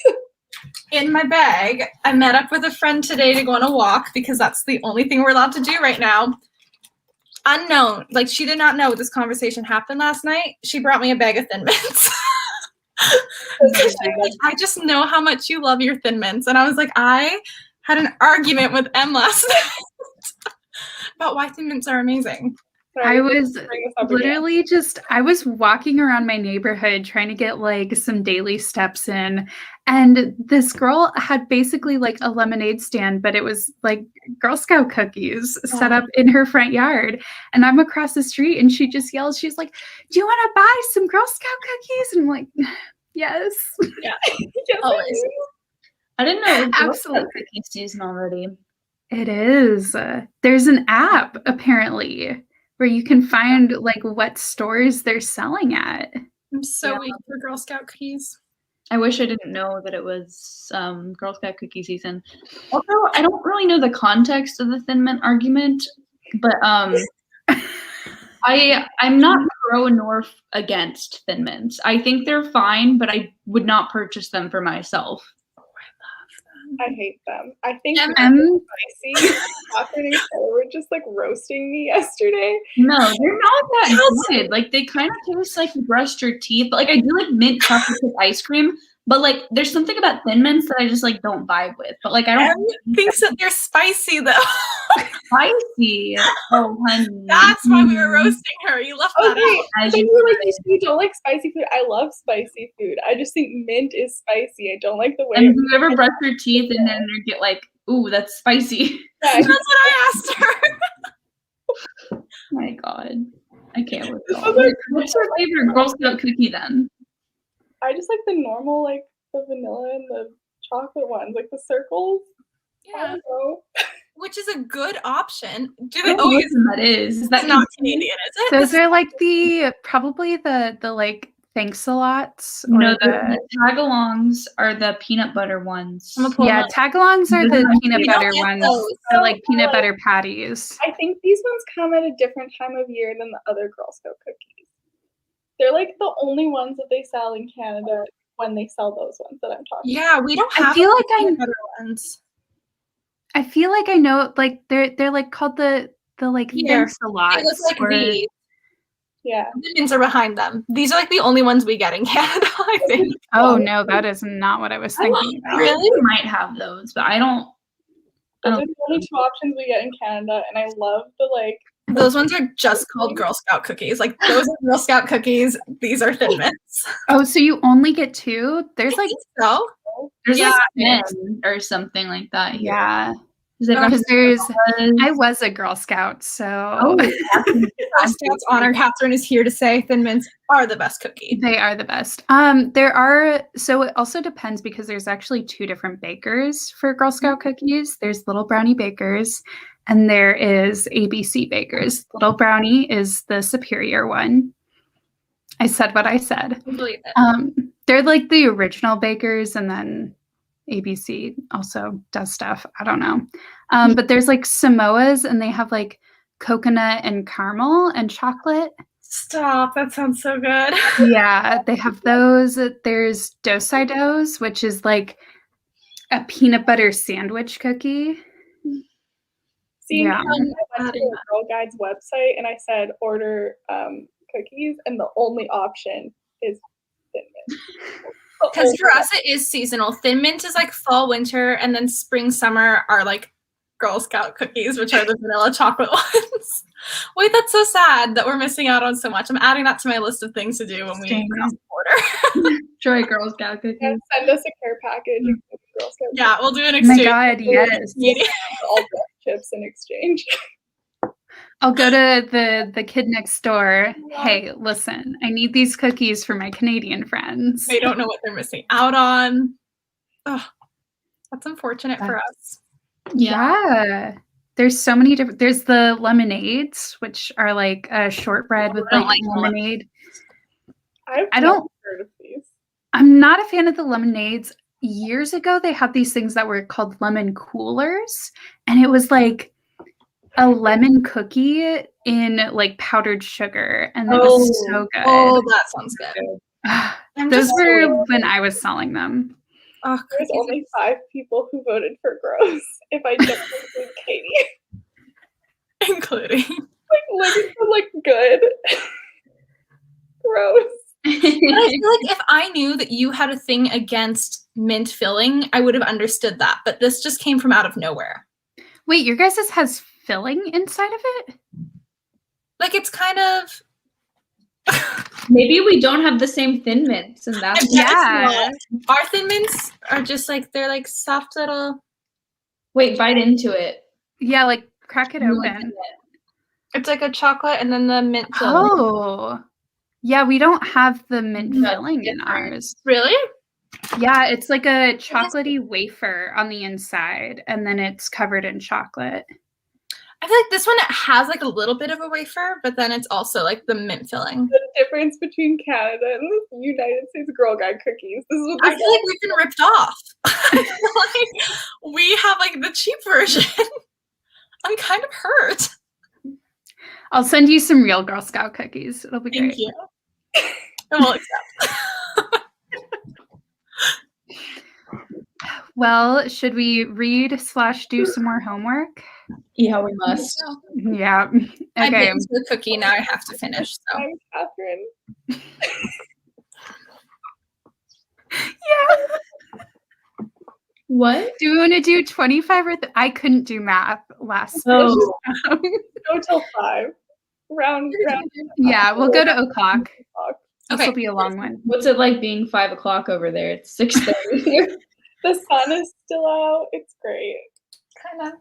In my bag, I met up with a friend today to go on a walk because that's the only thing we're allowed to do right now. Unknown, like she did not know this conversation happened last night. She brought me a bag of Thin Mints. I just know how much you love your Thin Mints. And I was like, I had an argument with Em last night about why Thin Mints are amazing. I was literally I was walking around my neighborhood trying to get like some daily steps in. And this girl had basically like a lemonade stand, but it was like Girl Scout cookies set up in her front yard. And I'm across the street and she just yells, she's like, do you want to buy some Girl Scout cookies? And I'm like, yes. Yeah. Always. I didn't know it was Absolutely cookie season already. It is. There's an app apparently where you can find like what stores they're selling at. I'm so weak for Girl Scout cookies. I wish I didn't know that it was Girl Scout cookie season. Also, I don't really know the context of the Thin Mint argument, but I'm not pro nor against Thin Mints. I think they're fine, but I would not purchase them for myself. I hate them. I think spicy. Catherine and Claire were just like roasting me yesterday. No, they're not that good. Like they kind of taste like you brushed your teeth. But like I do like mint chocolate chip ice cream. But like there's something about Thin Mints that I just like don't vibe with. But like I don't think that they're spicy though. Spicy. Oh honey. That's why we were roasting her. You left that out. You were like, you don't like spicy food. I love spicy food. I just think mint is spicy. I don't like the way. And do you ever brush your teeth and then you get like, ooh, that's spicy? Yeah, that's what I asked her. Oh my God. I can't with it. What's your favorite Girl Scout cookie then? I just like the normal, like the vanilla and the chocolate ones, like the circles. Yeah. I don't know. Which is a good option. Do they always that is that not Canadian, is it? Those are like probably the like thanks a lots. No, the tagalongs are the peanut butter ones. Yeah, tagalongs are the peanut butter ones. They're like peanut butter patties. I think these ones come at a different time of year than the other Girl Scout cookies. They're like the only ones that they sell in Canada when they sell those ones that I'm talking about. Yeah, we don't have peanut butter ones. I feel like I know, like they're like called the like thanks a lot. It looks like these. Yeah, the Mints are behind them. These are like the only ones we get in Canada, I think. Oh no, that is not what I was thinking about. Really might have those, but I don't. Those are the only two options we get in Canada, and I love the like. Those ones are just called Girl Scout cookies. Like those are Girl Scout cookies. These are Thin Mints. Oh, so you only get two? There's like there's like 10 or something like that. Here. Yeah. Because I was a Girl Scout, so Girl Scouts honor Catherine is here to say Thin Mints are the best cookie. They are the best. So it also depends because there's actually two different bakers for Girl Scout cookies. There's Little Brownie Bakers and there is ABC Bakers. Little Brownie is the superior one. I said what I said. I believe it. They're like the original bakers, and then ABC also does stuff. I don't know. But there's like Samoas, and they have like coconut and caramel and chocolate. Stop. That sounds so good. Yeah, they have those. There's Dos, which is like a peanut butter sandwich cookie. I went to the Girl Guide's website and I said order cookies, and the only option is Thin Mint. Because for us it is seasonal. Thin Mint is like fall, winter, and then spring, summer are like Girl Scout cookies, which are the vanilla chocolate ones. Wait, that's so sad that we're missing out on so much. I'm adding that to my list of things to do when we cross the border. Try Girl Scout cookies. Yeah, send us a care package of Girl Scout. Yeah, we'll do an exchange. Oh my God, yes. All the chips in exchange. I'll go to the kid next door. Hey, listen, I need these cookies for my Canadian friends. They don't know what they're missing out on. Oh, that's unfortunate for us. Yeah. There's so many different. There's the lemonades, which are like a shortbread with like lemonade. I don't heard of these. I'm not a fan of the lemonades. Years ago, they had these things that were called lemon coolers, and it was like a lemon cookie in like powdered sugar, and it was so good. Oh, that sounds good. Those were when I was selling them. Oh, there's only 5 people who voted for gross. If I just include Katie, including like looking for like good, gross. But I feel like if I knew that you had a thing against mint filling, I would have understood that. But this just came from out of nowhere. Wait, your guys' has filling inside of it? Like it's kind of. Maybe we don't have the same Thin Mints, and that's Yeah. Our Thin Mints are just like they're like soft little. Wait, bite into it. Yeah, like crack it open. It's like a chocolate and then the mint filling. Oh. Yeah, we don't have the mint That's filling in different. ours. Really? Yeah, it's like a chocolatey wafer on the inside, and then it's covered in chocolate. I feel like this one has like a little bit of a wafer, but then it's also like the mint filling. The difference between Canada and the United States Girl Guide cookies. This is what I feel like we've been ripped off. Like, we have like the cheap version. I'm kind of hurt. I'll send you some real Girl Scout cookies. It'll be Thank great. you. And we'll accept. Well, should we read/do some more homework? Yeah, we must. Yeah. I bit Okay. into the cookie. Now I have to finish. So. I'm Catherine. Yeah. What? Do we want to do 25 or I couldn't do math last Oh. Go till 5. Round. Yeah, we'll go to o'clock. This Okay. will be a long one. What's it like being 5 o'clock over there? It's 6:30 here. The sun is still out. It's great. Kind of.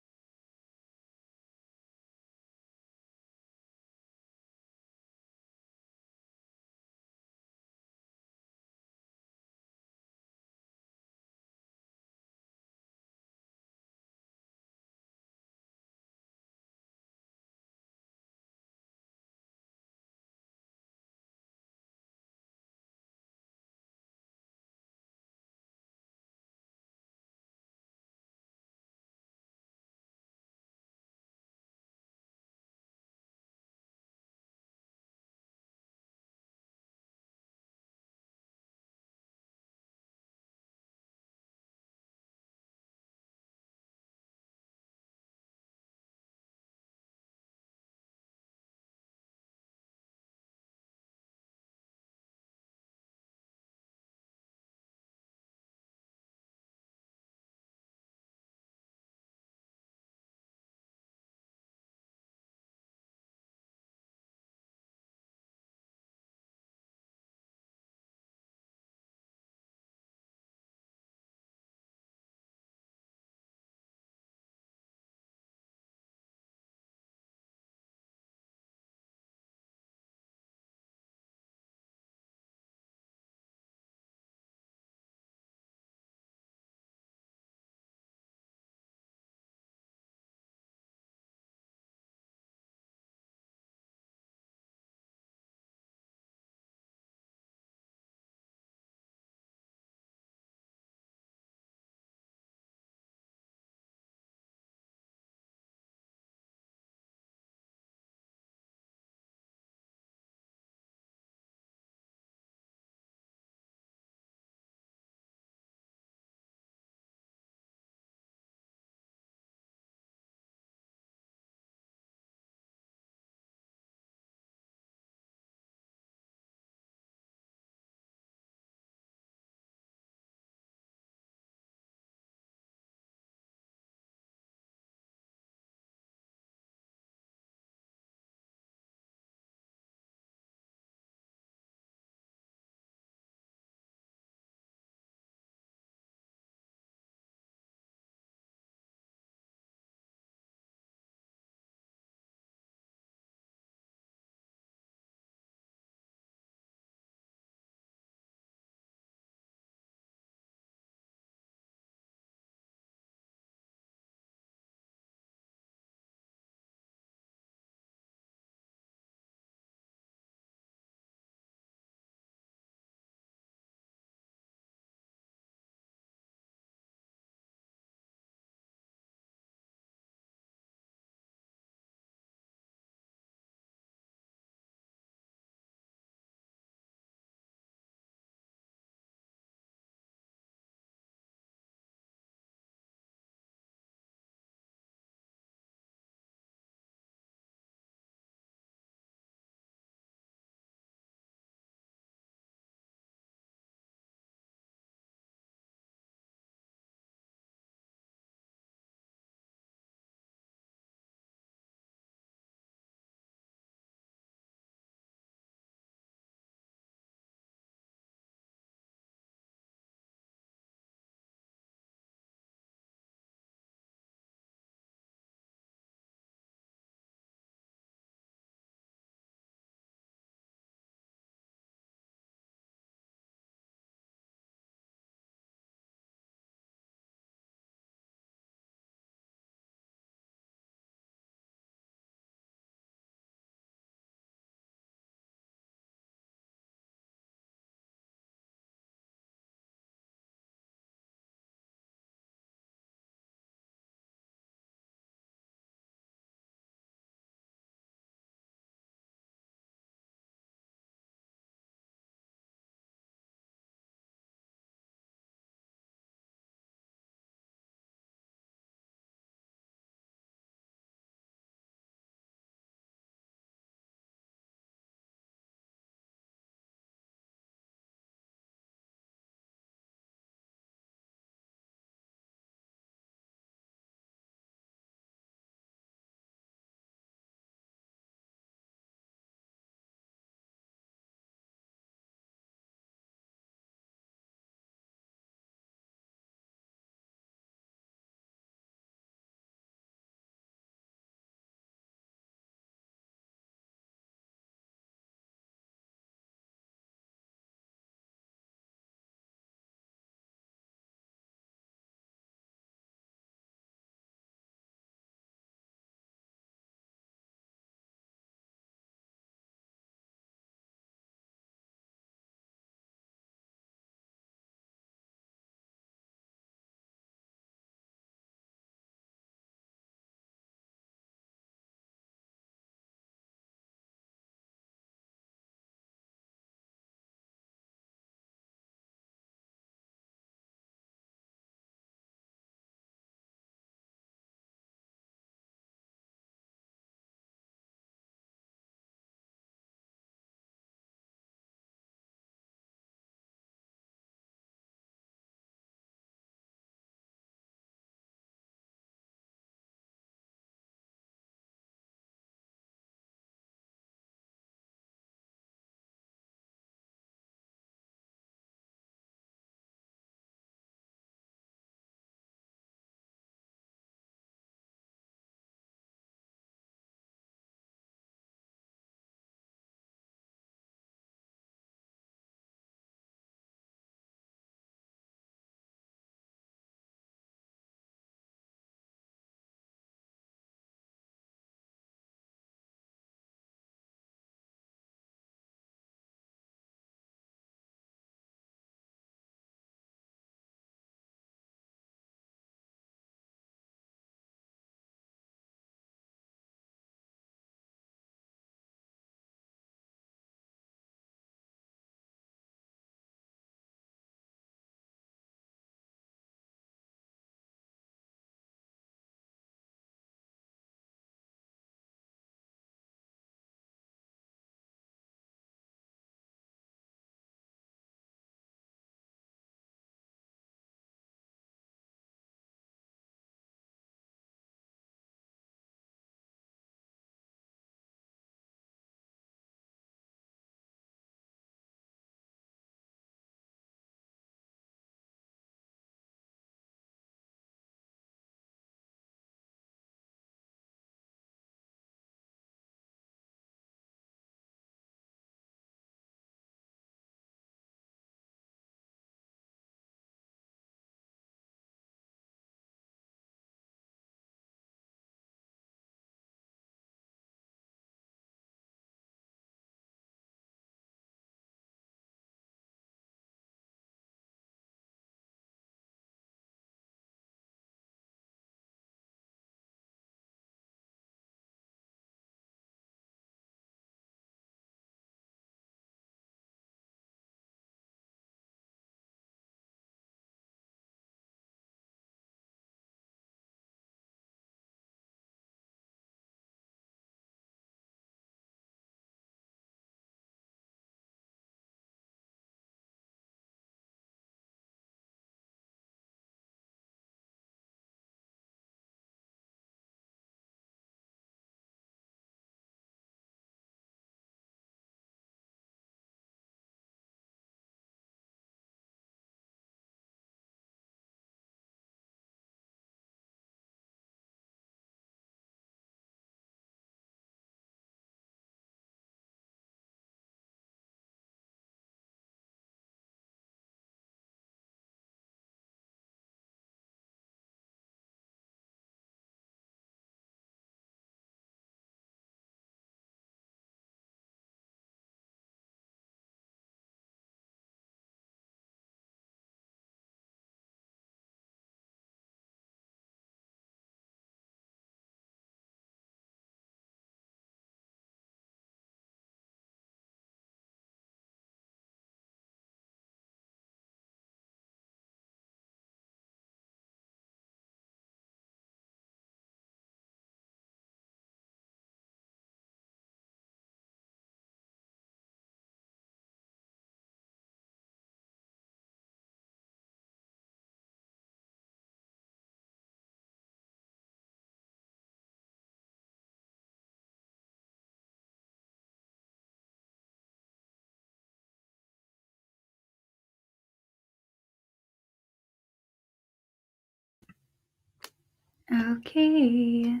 Okay.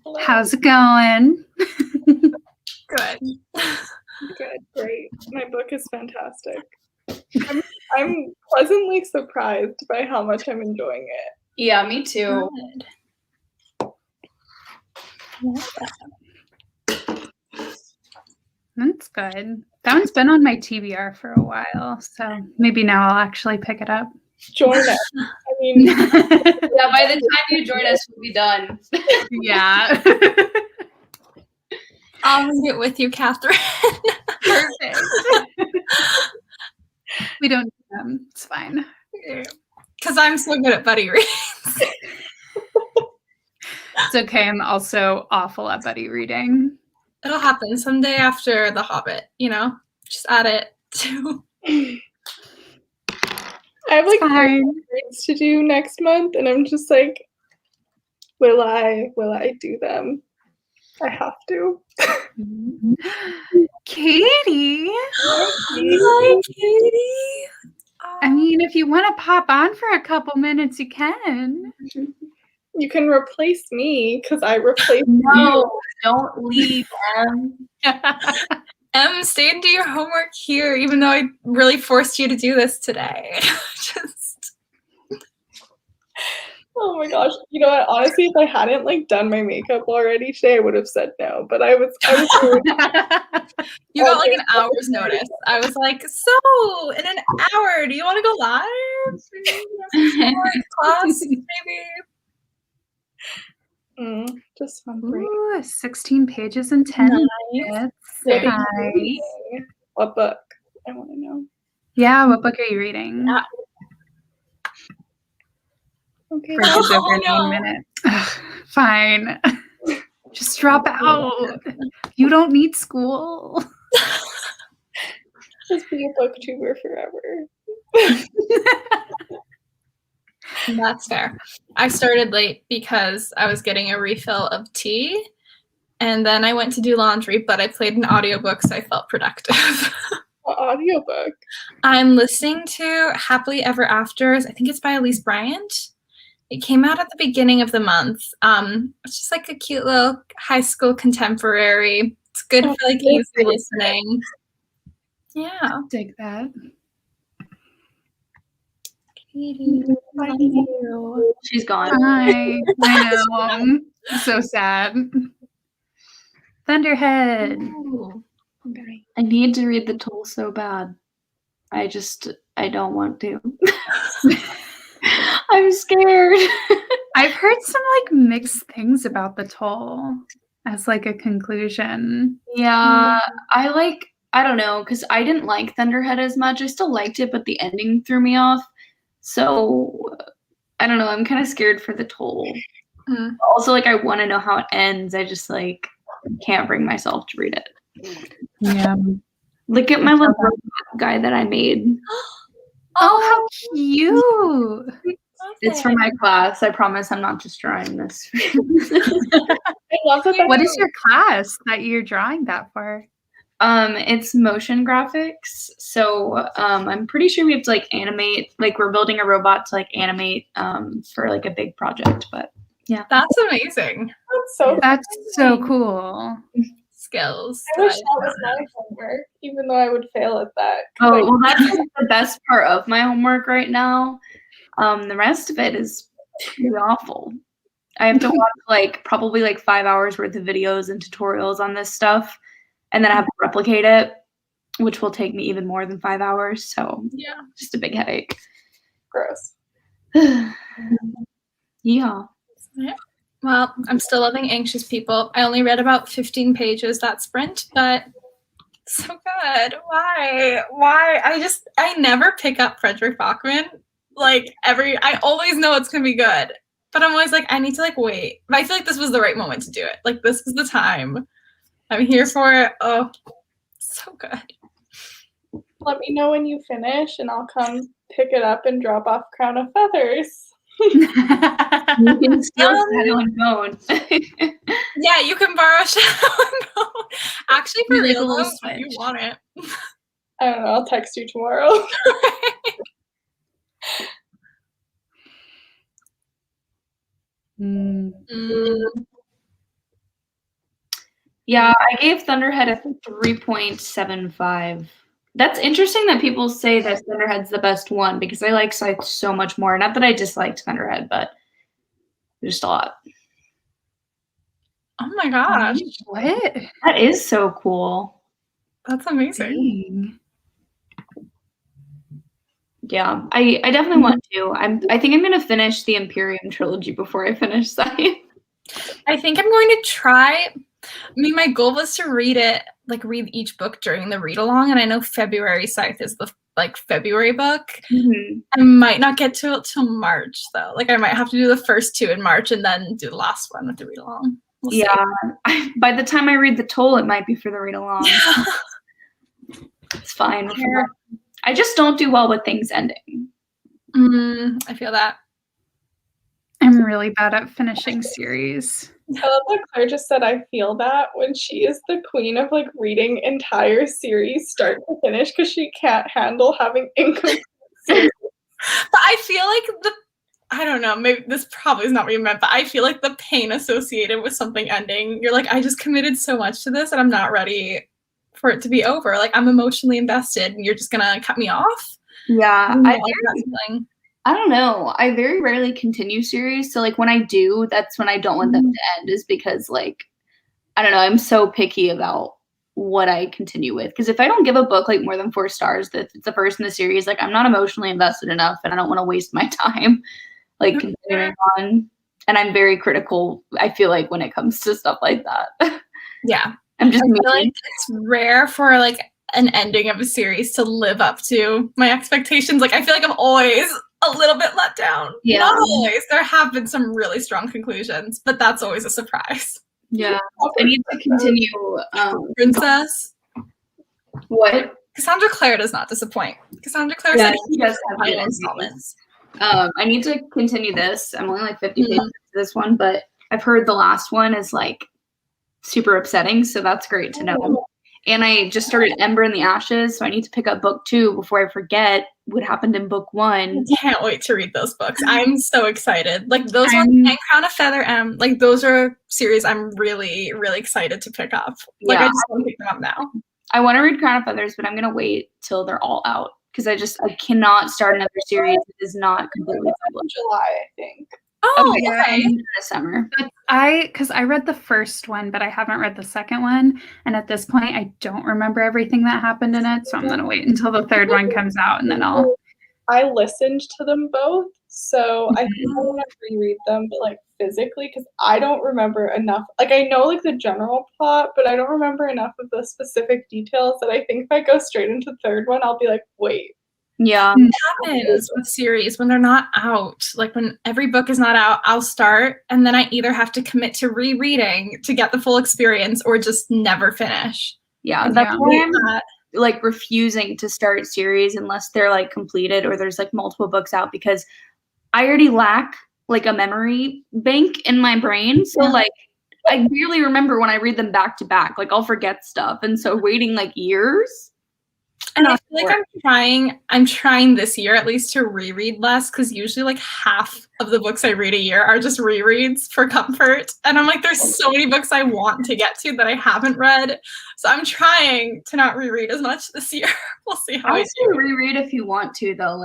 Hello. How's it going? Good. Good, great. My book is fantastic. I'm pleasantly surprised by how much I'm enjoying it. Yeah, me too. That's good. That one's been on my TBR for a while, so maybe now I'll actually pick it up. Join us. I mean, Yeah, by the time you join us, we'll be done. Yeah. I'll read it with you, Catherine. Perfect. We don't do them. It's fine. Because I'm so good at buddy readings. It's okay. I'm also awful at buddy reading. It'll happen someday after The Hobbit, you know? Just add it to. I have like Fine. reads to do next month, and I'm just like, will I do them? I have to. Katie. Hi, Katie. I mean, if you want to pop on for a couple minutes, you can. You can replace me because I replaced No, don't leave, Em. Stay and do your homework here, even though I really forced you to do this today. Just. Oh my gosh. You know what? Honestly, if I hadn't like done my makeup already today, I would have said no. But I was You got like an hour's notice. I was like, so in an hour, do you want to go live? Class, maybe? Just hungry. Ooh, 16 pages in 10 minutes. What are you Hi. reading? What book? I want to know. Yeah, what book are you reading? Okay. Fridge is over in no. 1 minute. Ugh, fine. Just drop out. You don't need school. Just be a booktuber forever. That's fair. I started late because I was getting a refill of tea, and then I went to do laundry, but I played an audiobook, so I felt productive. What audiobook? I'm listening to Happily Ever Afters. I think it's by Elise Bryant. It came out at the beginning of the month. It's just like a cute little high school contemporary. It's good for like easy listening. Yeah. Dig that. Katie, love you. She's gone. Hi. I know. So sad. Thunderhead. Ooh. I need to read the Toll so bad. I don't want to. I'm scared. I've heard some like mixed things about the Toll as like a conclusion. Yeah, I don't know, because I didn't like Thunderhead as much. I still liked it, but the ending threw me off. So I don't know. I'm kind of scared for the Toll. Also, like, I want to know how it ends. I just like can't bring myself to read it. Yeah. Look at my little guy that I made. Oh, how cute. It's for my class. I promise I'm not just drawing this. I love that. What is your class that you're drawing that for? It's motion graphics. So I'm pretty sure we have to like animate, like we're building a robot to like animate for like a big project. But yeah. That's amazing. That's so cool. Skills. I wish that was my homework, even though I would fail at that. Oh, well, that's the best part of my homework right now. The rest of it is pretty awful. I have to watch like probably like 5 hours worth of videos and tutorials on this stuff, and then I have to replicate it, which will take me even more than 5 hours. So yeah, just a big headache. Gross. Yeah. Well, I'm still loving Anxious People. I only read about 15 pages that sprint, but so good. Why? I never pick up Frederick Bachman. Like I always know it's gonna be good, but I'm always like, I need to like wait. But I feel like this was the right moment to do it. Like this is the time. I'm here for it. Oh, so good. Let me know when you finish, and I'll come pick it up and drop off Crown of Feathers. You can steal Shadow and Bone. Yeah, you can borrow Shadow and Bone. Actually, for real, though, if you want it. I don't know. I'll text you tomorrow. Yeah, I gave Thunderhead a 3.75. That's interesting that people say that Thunderhead's the best one because I like Scythe so much more. Not that I disliked Thunderhead, but just a lot. Oh my gosh. What? That is so cool. That's amazing. Dang. Yeah, I definitely want to. I think I'm gonna finish the Imperium trilogy before I finish Scythe. I think I'm going to try. I mean, my goal was to read each book during the read along, and I know February Scythe is the February book. Mm-hmm. I might not get to it till March though. Like I might have to do the first 2 in March and then do the last one with the read along. We'll see. By the time I read the Toll, it might be for the read along. Yeah. It's fine. I just don't do well with things ending. I feel that. I'm really bad at finishing series. I love that Claire just said I feel that when she is the queen of reading entire series start to finish because she can't handle having incomplete series. But I feel like I don't know, maybe this probably is not what you meant, but I feel like the pain associated with something ending, you're like, I just committed so much to this and I'm not ready for it to be over. Like I'm emotionally invested and you're just gonna cut me off. Yeah, I don't know. I very rarely continue series. So when I do, that's when I don't want them to end is because I don't know, I'm so picky about what I continue with. Because if I don't give a book more than 4 stars, that it's the first in the series, I'm not emotionally invested enough and I don't want to waste my time continuing on. And I'm very critical, I feel when it comes to stuff like that. Yeah. I'm just it's rare for an ending of a series to live up to my expectations. I feel like I'm always a little bit let down. Yeah. Not always. There have been some really strong conclusions, but that's always a surprise. Yeah. I need to continue. Princess. What? Cassandra Clare does not disappoint. Cassandra Clare said he does have final installments. I need to continue this. I'm only 50 pages into this one, but I've heard the last one is super upsetting, so that's great to know. And I just started Ember in the Ashes, so I need to pick up book 2 before I forget what happened in book 1. I can't wait to read those books. I'm so excited. Those ones and Crown of Feather those are series I'm really, really excited to pick up. I just want to pick them up now. I want to read Crown of Feathers, but I'm gonna wait till they're all out because I cannot start another series that is not completely published. July, I think. Oh, okay. In the summer. Because I read the first one, but I haven't read the second one. And at this point, I don't remember everything that happened in it. So I'm going to wait until the third one comes out and then I'll. I listened to them both. So I think I want to reread them, but physically, because I don't remember enough. I know the general plot, but I don't remember enough of the specific details that I think if I go straight into the third one, I'll be wait. Yeah. It happens with series when they're not out. When every book is not out, I'll start and then I either have to commit to rereading to get the full experience or just never finish. Yeah, that's why I'm refusing to start series unless they're completed or there's multiple books out because I already lack a memory bank in my brain. So I really remember when I read them back to back. I'll forget stuff. And so waiting years. And I feel I'm trying this year at least to reread less because usually half of the books I read a year are just rereads for comfort. And I'm there's so many books I want to get to that I haven't read. So I'm trying to not reread as much this year. We'll see how I do. Reread if you want to though.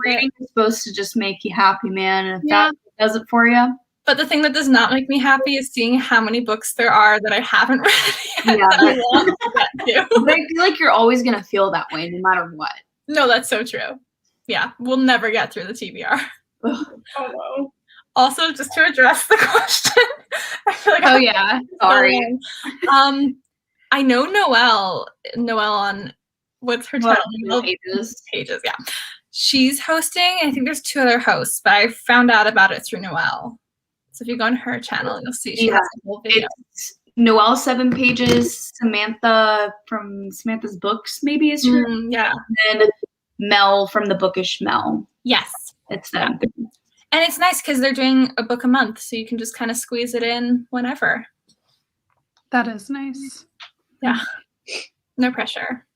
Reading is supposed to just make you happy, man. And if that does it for you. But the thing that does not make me happy is seeing how many books there are that I haven't read yet. Yeah, that I want to get to. But I feel you're always going to feel that way no matter what. No, that's so true. Yeah, we'll never get through the TBR. Oh, no. Also, just to address the question, I feel sorry. I know Noelle on, what's her title? Pages, yeah. She's hosting, I think there's 2 other hosts, but I found out about it through Noelle. So if you go on her channel, you'll see she has a whole video. It's Noelle 7 pages, Samantha from Samantha's Books maybe is her. Yeah. And then Mel from the Bookish Mel. Yes. It's them. And it's nice because they're doing a book a month, so you can just kind of squeeze it in whenever. That is nice. Yeah. No pressure.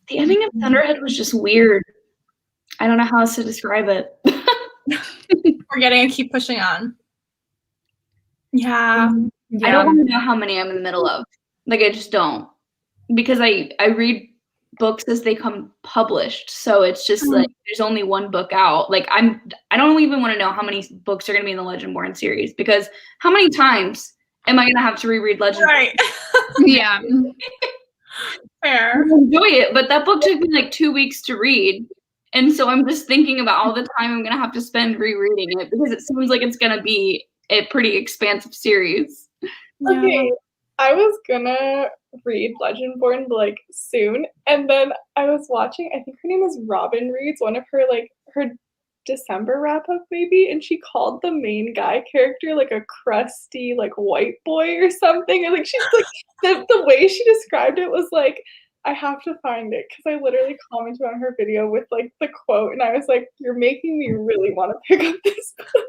The ending of Thunderhead was just weird. I don't know how else to describe it. Forgetting and keep pushing on. Yeah. I don't want to know how many I'm in the middle of. Like, I just don't. Because I read books as they come published. So it's just like, there's only one book out. Like, I don't even want to know how many books are going to be in the Legendborn series. Because how many times am I going to have to reread Legendborn? Right. Yeah. Fair. I enjoy it, but that book took me like 2 weeks to read. And so I'm just thinking about all the time I'm going to have to spend rereading it because it seems like it's going to be a pretty expansive series. Okay, I was gonna read Legendborn like soon, and then I was watching, I think her name is Robin Reads, one of her like her December wrap up maybe, and she called the main guy character like a crusty like white boy or something. And like she's like the way she described it was like, I have to find it because I literally commented on her video with like the quote, and I was like, you're making me really want to pick up this book.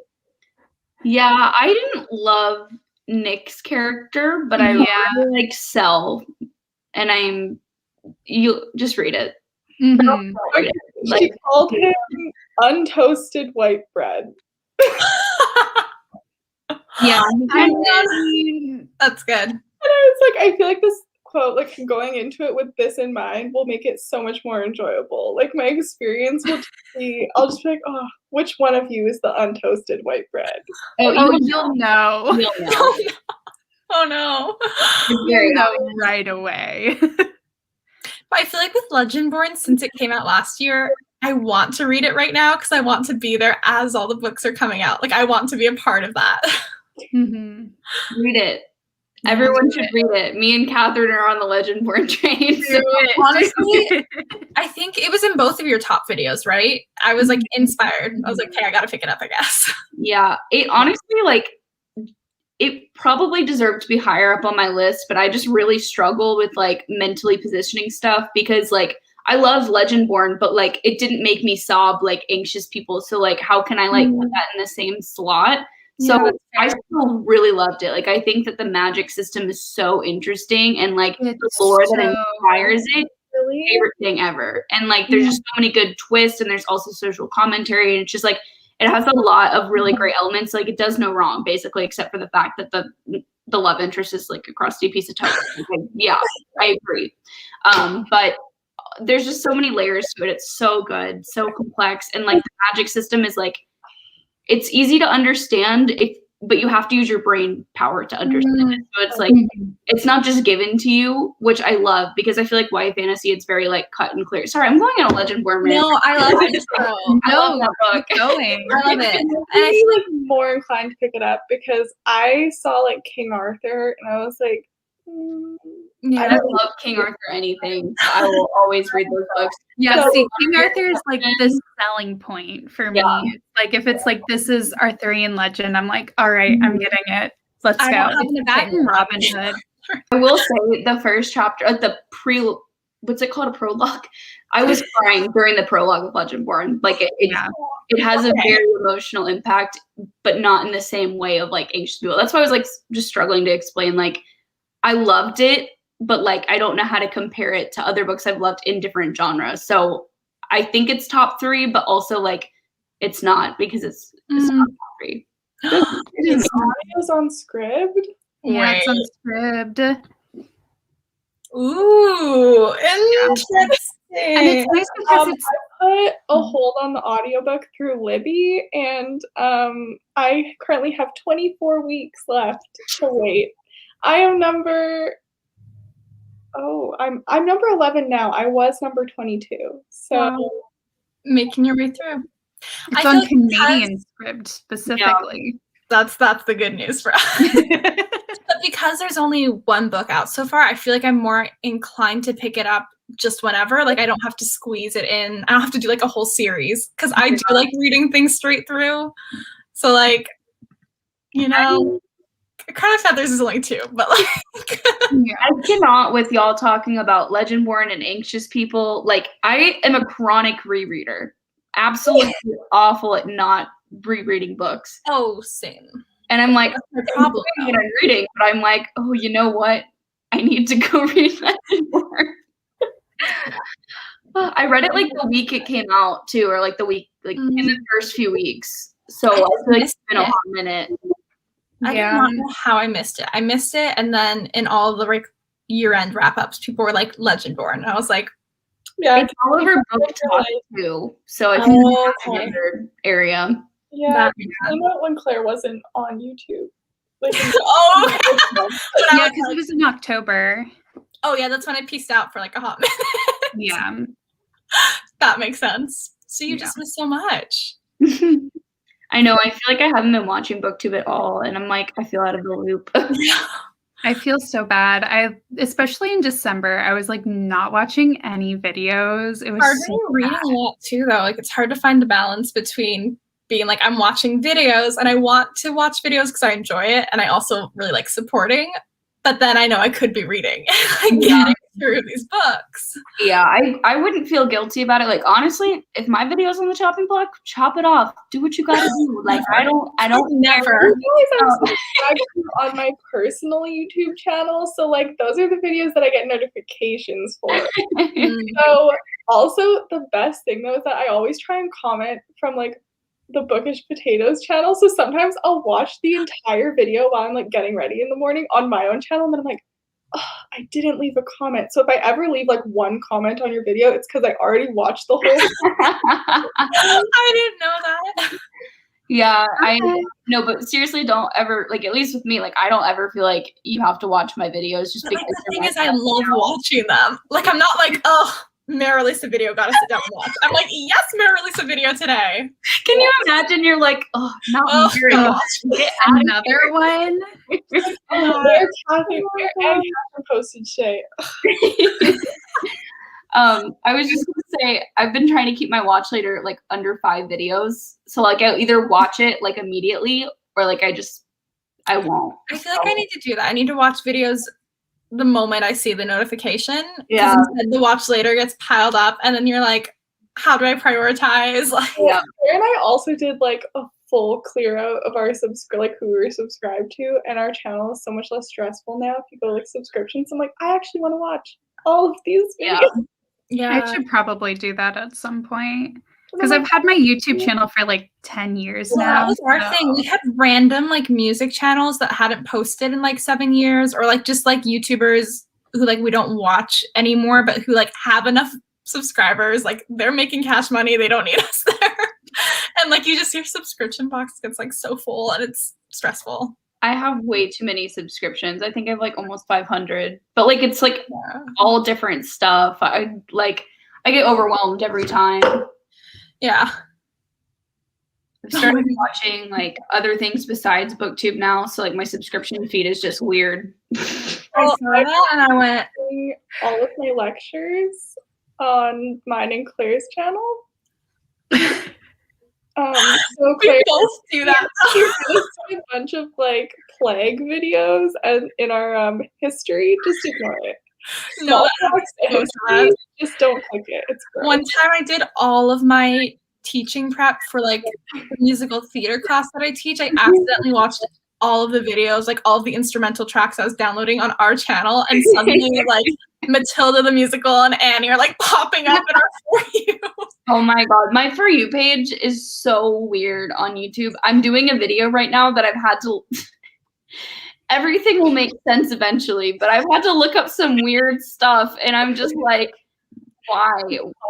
Yeah, I didn't love Nick's character, but I really like Cell, and you just read it. Mm-hmm. Okay, she called him untoasted white bread. Yeah, I mean, that's good. And I was like, I feel like this quote, like going into it with this in mind, will make it so much more enjoyable. Like my experience will just be, I'll just be like, oh, which one of you is the untoasted white bread? Oh, you'll know. You'll know. Oh no. You'll know right away. But I feel like with Legendborn, since it came out last year, I want to read it right now because I want to be there as all the books are coming out. Like I want to be a part of that. Mm-hmm. Read it. Everyone should read it. Me and Catherine are on the Legendborn train. So honestly, I think it was in both of your top videos, right? I was like inspired. I was like, hey, I gotta pick it up, I guess. Yeah. It honestly, like, it probably deserved to be higher up on my list, but I just really struggle with like mentally positioning stuff because like I love Legendborn, but like it didn't make me sob like Anxious People. So like how can I like put that in the same slot? So I still really loved it. Like I think that the magic system is so interesting and like the lore that inspires it, favorite thing ever. And like there's just so many good twists and there's also social commentary and it's just like it has a lot of really great elements. Like it does no wrong, basically, except for the fact that the love interest is like a crusty piece of toast. Like, yeah, I agree. But there's just so many layers to it. It's so good, so complex, and like the magic system is like it's easy to understand but you have to use your brain power to understand it. So it's like it's not just given to you, which I love because I feel like YA fantasy it's very like cut and clear. Sorry, I'm going on a Legendborn rant. No, I love it. I love that book. Going. I love it. And I feel like more inclined to pick it up because I saw like King Arthur and I was like, I love King Arthur anything. So I will always read those books. Yeah, see, King Arthur is like the selling point for me. Like if it's like this is Arthurian legend, I'm like, all right, I'm getting it. Let's go. Robin Hood. I will say the first chapter, what's it called? A prologue. I was crying during the prologue of Legendborn. Like it has a very emotional impact, but not in the same way of like Anxious People. That's why I was like just struggling to explain. Like I loved it, but like I don't know how to compare it to other books I've loved in different genres. So I think it's top 3, but also like it's not because it's not top 3. It's on Scribd. Yeah, it's on Scribd. Ooh, interesting. And it's nice because I put a hold on the audiobook through Libby, and I currently have 24 weeks left to wait. I am number I'm number 11 now. I was number 22. So making your way through. It's on Canadian Scribd specifically. That's the good news for us. But because there's only one book out so far, I feel like I'm more inclined to pick it up just whenever. Like I don't have to squeeze it in. I don't have to do like a whole series because I do like reading things straight through. So like, you know, kind of sad there's only 2, but like I cannot with y'all talking about Legendborn and Anxious People. Like I am a chronic rereader. absolutely awful at not rereading books. Oh, same. And I'm like, That's my problem. I'm what I'm reading, but I'm like, oh, you know what? I need to go read that more. I read it like the week it came out too, or like the week, like in the first few weeks. So I feel like it's been a hot minute. I did not know how I missed it. I missed it, and then in all of the like year-end wrap-ups, people were like Legendborn. And I was like, yeah, it's all over BookTok too. So it's okay. area. Yeah, I know when Claire wasn't on YouTube. Like, oh, yeah, because it was in October. Oh yeah, that's when I pieced out for like a hot minute. Yeah, that makes sense. So you just missed so much. I know. I feel like I haven't been watching BookTube at all, and I'm like, I feel out of the loop. I feel so bad. Especially in December, I was like not watching any videos. It was hard so reading a lot too, though. Like it's hard to find the balance between being like I'm watching videos and I want to watch videos because I enjoy it, and I also really like supporting. But then I know I could be reading, like getting through these books. Yeah, I wouldn't feel guilty about it. Like honestly, if my video's on the chopping block, chop it off. Do what you gotta do. Like I don't never. I'm subscribed on my personal YouTube channel, so like those are the videos that I get notifications for. So also the best thing though is that I always try and comment from like the Bookish Potatoes channel. So sometimes I'll watch the entire video while I'm like getting ready in the morning on my own channel, and then I'm like, oh, I didn't leave a comment. So if I ever leave like one comment on your video, it's because I already watched the whole I didn't know that. Yeah, I no, but seriously, don't ever like. At least with me, like I don't ever feel like you have to watch my videos just because. The thing is, I love watching them. Like I'm not like, oh, Mara released a video, gotta sit down and watch. I'm like, yes, Mara released a video today. Can you imagine? You're like, oh, not another one. They're talking and posted today. I was just gonna say I've been trying to keep my watch later like under 5 videos. So like I'll either watch it like immediately or like I won't. I feel like I need to do that. I need to watch videos the moment I see the notification. Yeah. Instead the watch later gets piled up and then you're like, how do I prioritize? Like Claire and I also did like a full clear out of our who we're subscribed to, and our channel is so much less stressful now if you go like subscriptions. I'm like, I actually want to watch all of these videos. Yeah. I should probably do that at some point. Because I've had my YouTube channel for like 10 years now. That was our thing. We had random like music channels that hadn't posted in like 7 years, or like just like YouTubers who like we don't watch anymore, but who like have enough subscribers. Like they're making cash money. They don't need us there. And like you just your subscription box gets like so full and it's stressful. I have way too many subscriptions. I think I have like almost 500. But like it's like all different stuff. I get overwhelmed every time. Yeah. I've started watching like other things besides BookTube now, so like my subscription feed is just weird. I saw that and I went all of my lectures on mine and Claire's channel. So Claire both do that. She posted a bunch of like plague videos and in our history. Just ignore it. No, just don't click it. It's gross. One time I did all of my teaching prep for like the musical theater class that I teach. I accidentally watched all of the videos, like all of the instrumental tracks I was downloading on our channel, and suddenly like Matilda the musical and Annie are like popping up in our For You. Oh my god, my For You page is so weird on YouTube. I'm doing a video right now that I've had to everything will make sense eventually, but I've had to look up some weird stuff and I'm just like, why?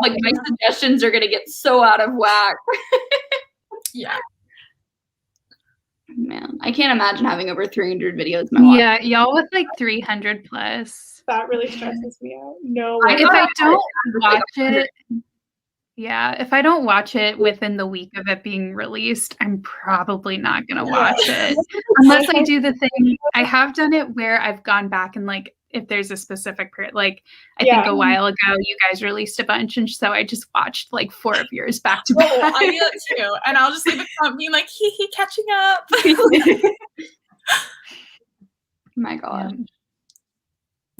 Like my suggestions are gonna get so out of whack. Yeah. Man, I can't imagine having over 300 videos. Yeah, y'all with like 300 plus. That really stresses me out. No, if I don't watch it, if I don't watch it within the week of it being released, I'm probably not gonna watch it unless I do the thing. I have done it where I've gone back and like if there's a specific period, like I think a while ago you guys released a bunch, and so I just watched like 4 of yours back to back. Oh, I do that too, and I'll just leave a comment being like, "Hee catching up." My God,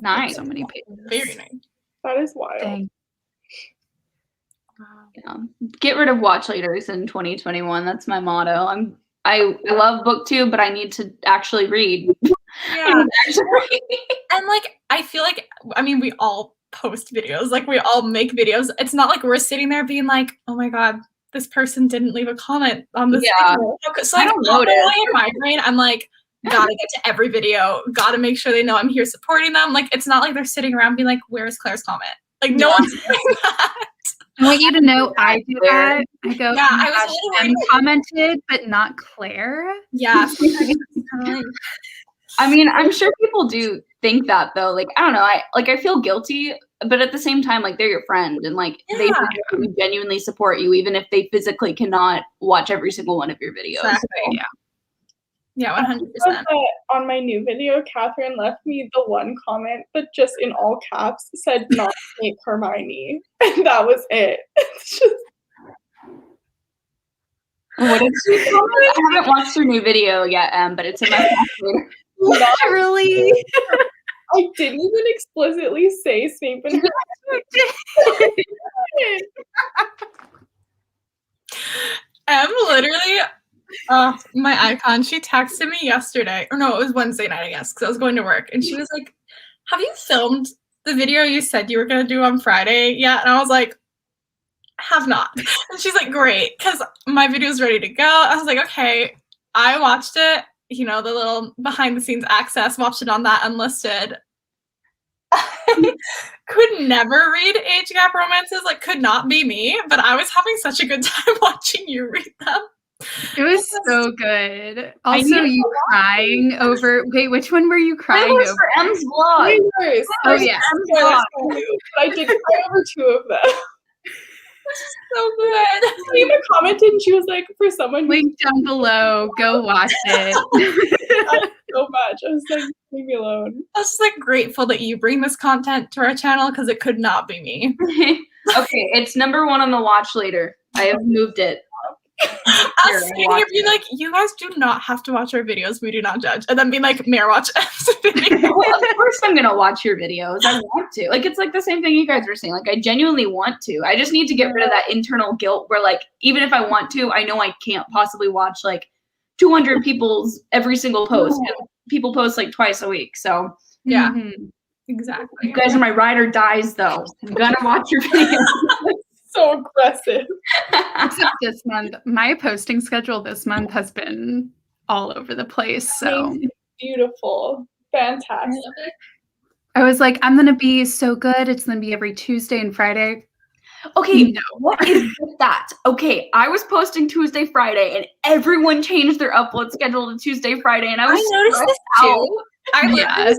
nice. So many pages. Very nice. That is wild. Dang. Yeah. Get rid of watch leaders in 2021. That's my motto. I love booktube, but I need to actually read. Yeah. And like I feel like we all post videos, like we all make videos. It's not like we're sitting there being like, oh my god, this person didn't leave a comment on this video. So like in my brain, I'm like, gotta get to every video, gotta make sure they know I'm here supporting them. Like it's not like they're sitting around being like, where's Claire's comment? Like no one's doing that. I want you to know I do that. I go, yeah, oh my gosh, Ben commented, but not Claire. Yeah. I mean, I'm sure people do think that though. Like, I don't know. I feel guilty, but at the same time, like they're your friend and like they genuinely support you, even if they physically cannot watch every single one of your videos. Exactly. So. Yeah, 100%. On my new video, Catherine left me the one comment that just in all caps said not hate Hermione. And that was it. It's just... What did she comment? I haven't watched her new video yet, but it's in my calculator. Literally. I didn't even explicitly say Snape and literally, my icon, she texted me yesterday, or no, it was Wednesday night, I guess, because I was going to work, and she was like, have you filmed the video you said you were going to do on Friday yet? And I was like, have not. And she's like, great, because my video's ready to go. I was like, okay. I watched it, the little behind the scenes access, watched it on that unlisted. I could never read age gap romances, like could not be me, but I was having such a good time watching you read them. It was so good. Also, you crying over. Wait, which one were you crying over? For M's vlog. Oh yeah, M's vlog. I did cry over 2 of them. This is so good. Lena commented and she was like, for someone link down below, go watch it. So much. I was like, leave me alone. I was just like grateful that you bring this content to our channel because it could not be me. Okay, it's number 1 on the watch later. I have moved it. Us sitting here being like, you guys do not have to watch our videos. We do not judge. And then being like, Mare, watch F's video. Well, of course I'm going to watch your videos. I want to. Like, it's like the same thing you guys were saying. Like, I genuinely want to. I just need to get rid of that internal guilt where, like, even if I want to, I know I can't possibly watch, like, 200 people's every single post. People post, like, twice a week. So, yeah. Exactly. You guys are my ride or dies, though. I'm going to watch your videos. So aggressive. Except this month, my posting schedule this month has been all over the place. So beautiful. Fantastic. I was like, I'm going to be so good. It's going to be every Tuesday and Friday. Okay, no. What is that? Okay, I was posting Tuesday, Friday, and everyone changed their upload schedule to Tuesday, Friday, and I noticed this too. I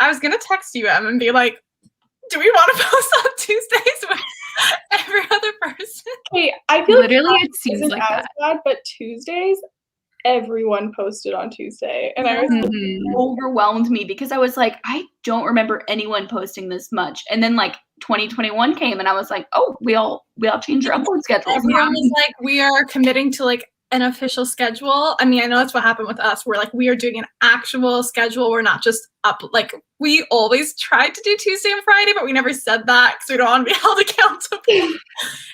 was going to text you, Em, and be like, do we want to post on Tuesdays with every other person? Okay, I feel literally it seems like that. Bad, but Tuesdays, everyone posted on Tuesday, and I was overwhelmed me because I was like, I don't remember anyone posting this much. And then like 2021 came, and I was like, oh, we all changed our upload schedules. Everyone was like, we are committing to like an official schedule. I mean, I know that's what happened with us. We're like, we are doing an actual schedule. We're not just up, like, we always tried to do Tuesday and Friday, but we never said that because we don't want to be held accountable.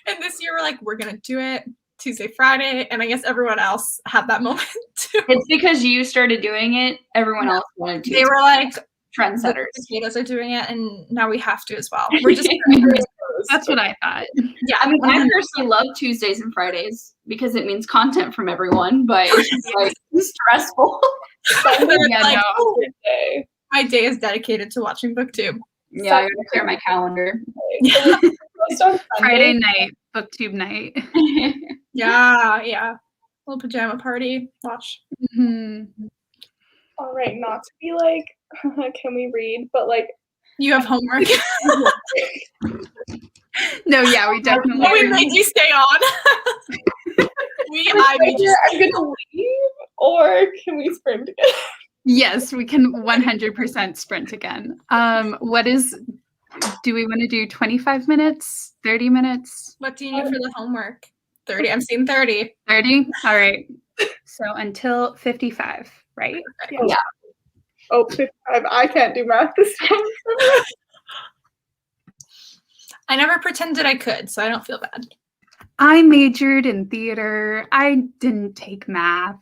And this year we're like, we're going to do it Tuesday, Friday. And I guess everyone else had that moment too. It's because you started doing it. Everyone else wanted to. They were like, trendsetters. The potatoes are doing it, and now we have to as well. We're just that's what I thought. Yeah, I mean, I personally love Tuesdays and Fridays because it means content from everyone, but it's just like stressful. Yeah, no. My day is dedicated to watching BookTube. Yeah, I gotta clear my calendar. Friday night, BookTube night. Yeah. Little pajama party. Watch. All right, not to be like, can we read? But like, you have homework. No, yeah, we definitely. We made you stay on. I made you. I'm gonna leave, or can we sprint again? Yes, we can 100% sprint again. Do we want to do 25 minutes, 30 minutes? What do you need for the homework? 30. I'm seeing 30. 30? All right. So until 55, right? Yeah. Oh, 55. I can't do math this time. I never pretended I could, so I don't feel bad. I majored in theater. I didn't take math.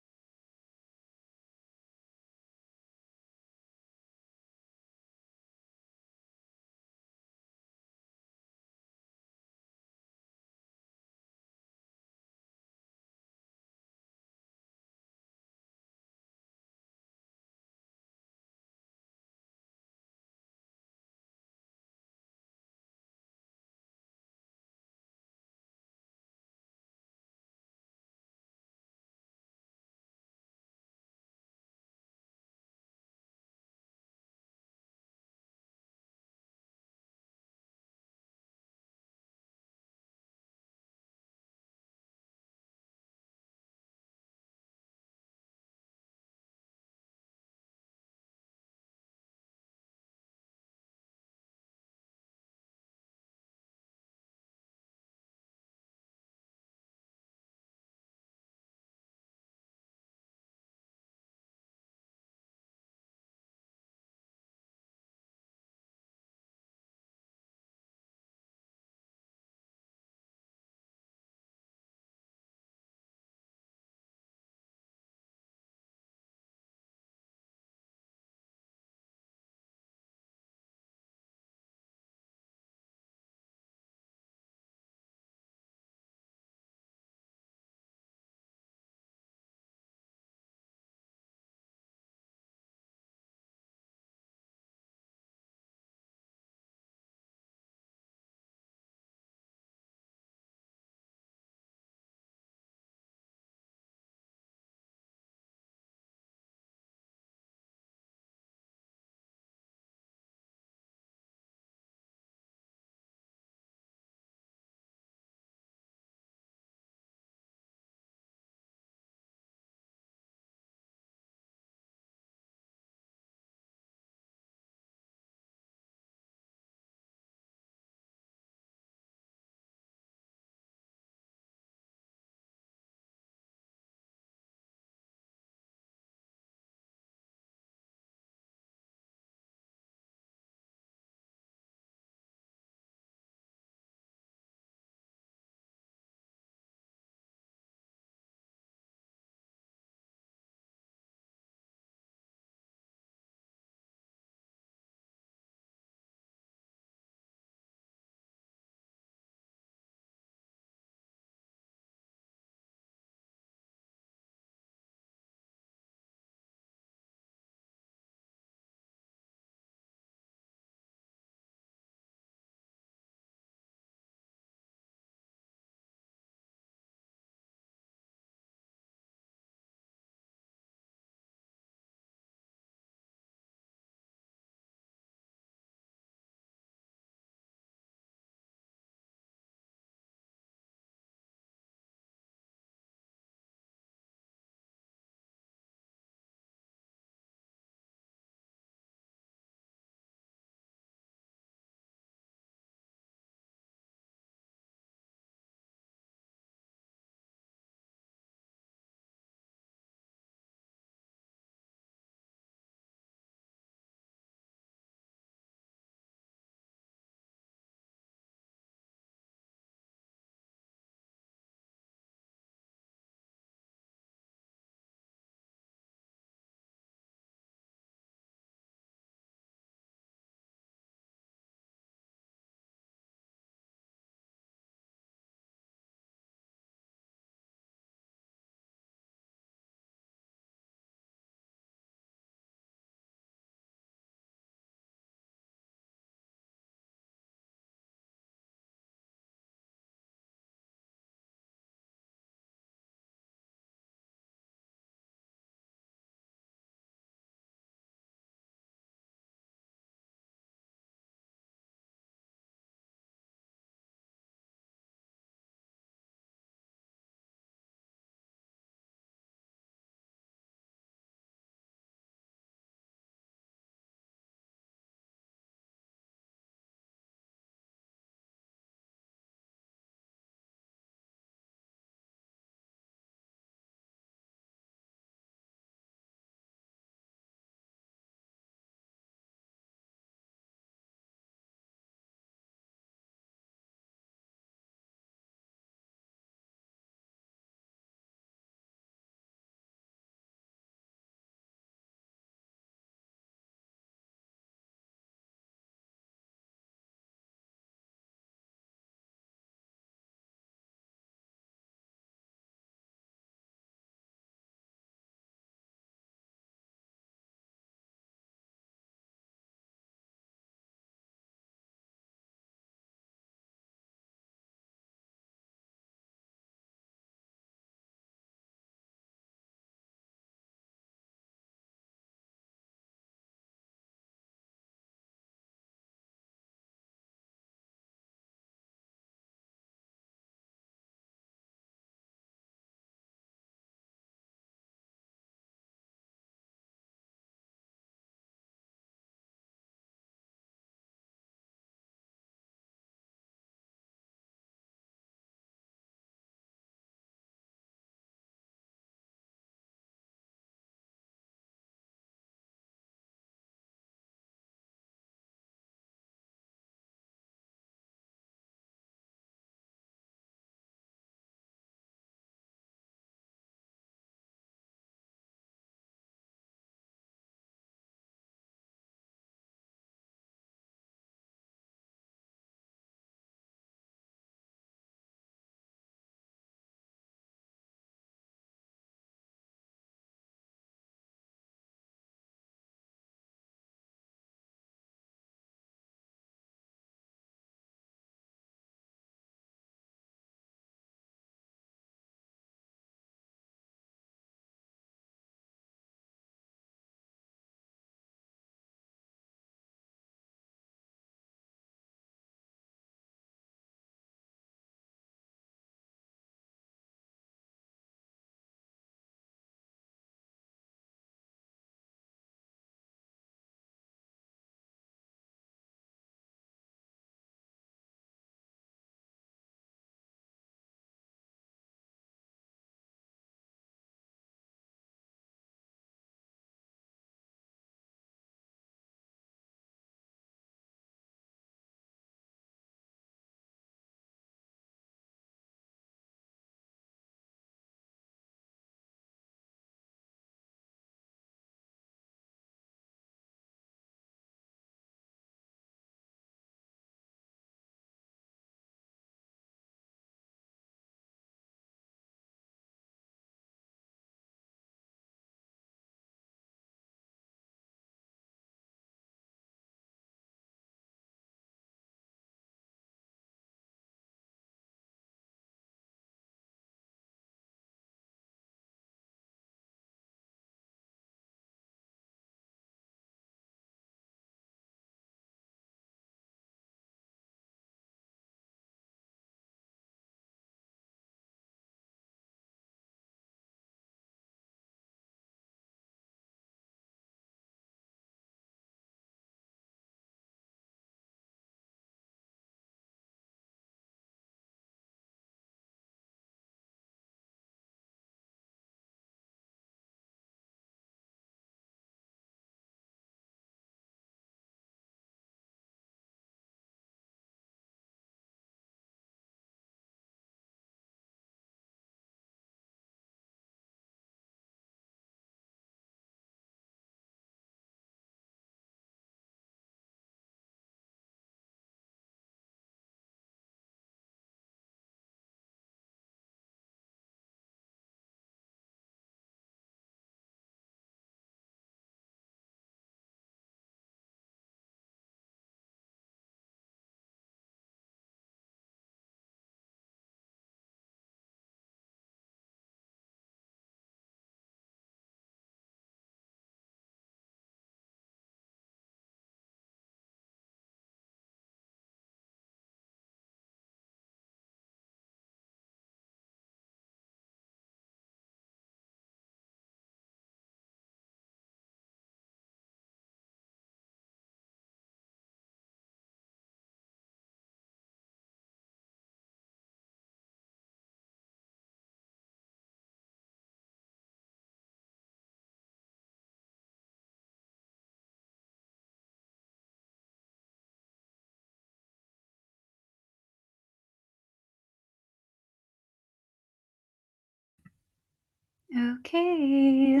Okay.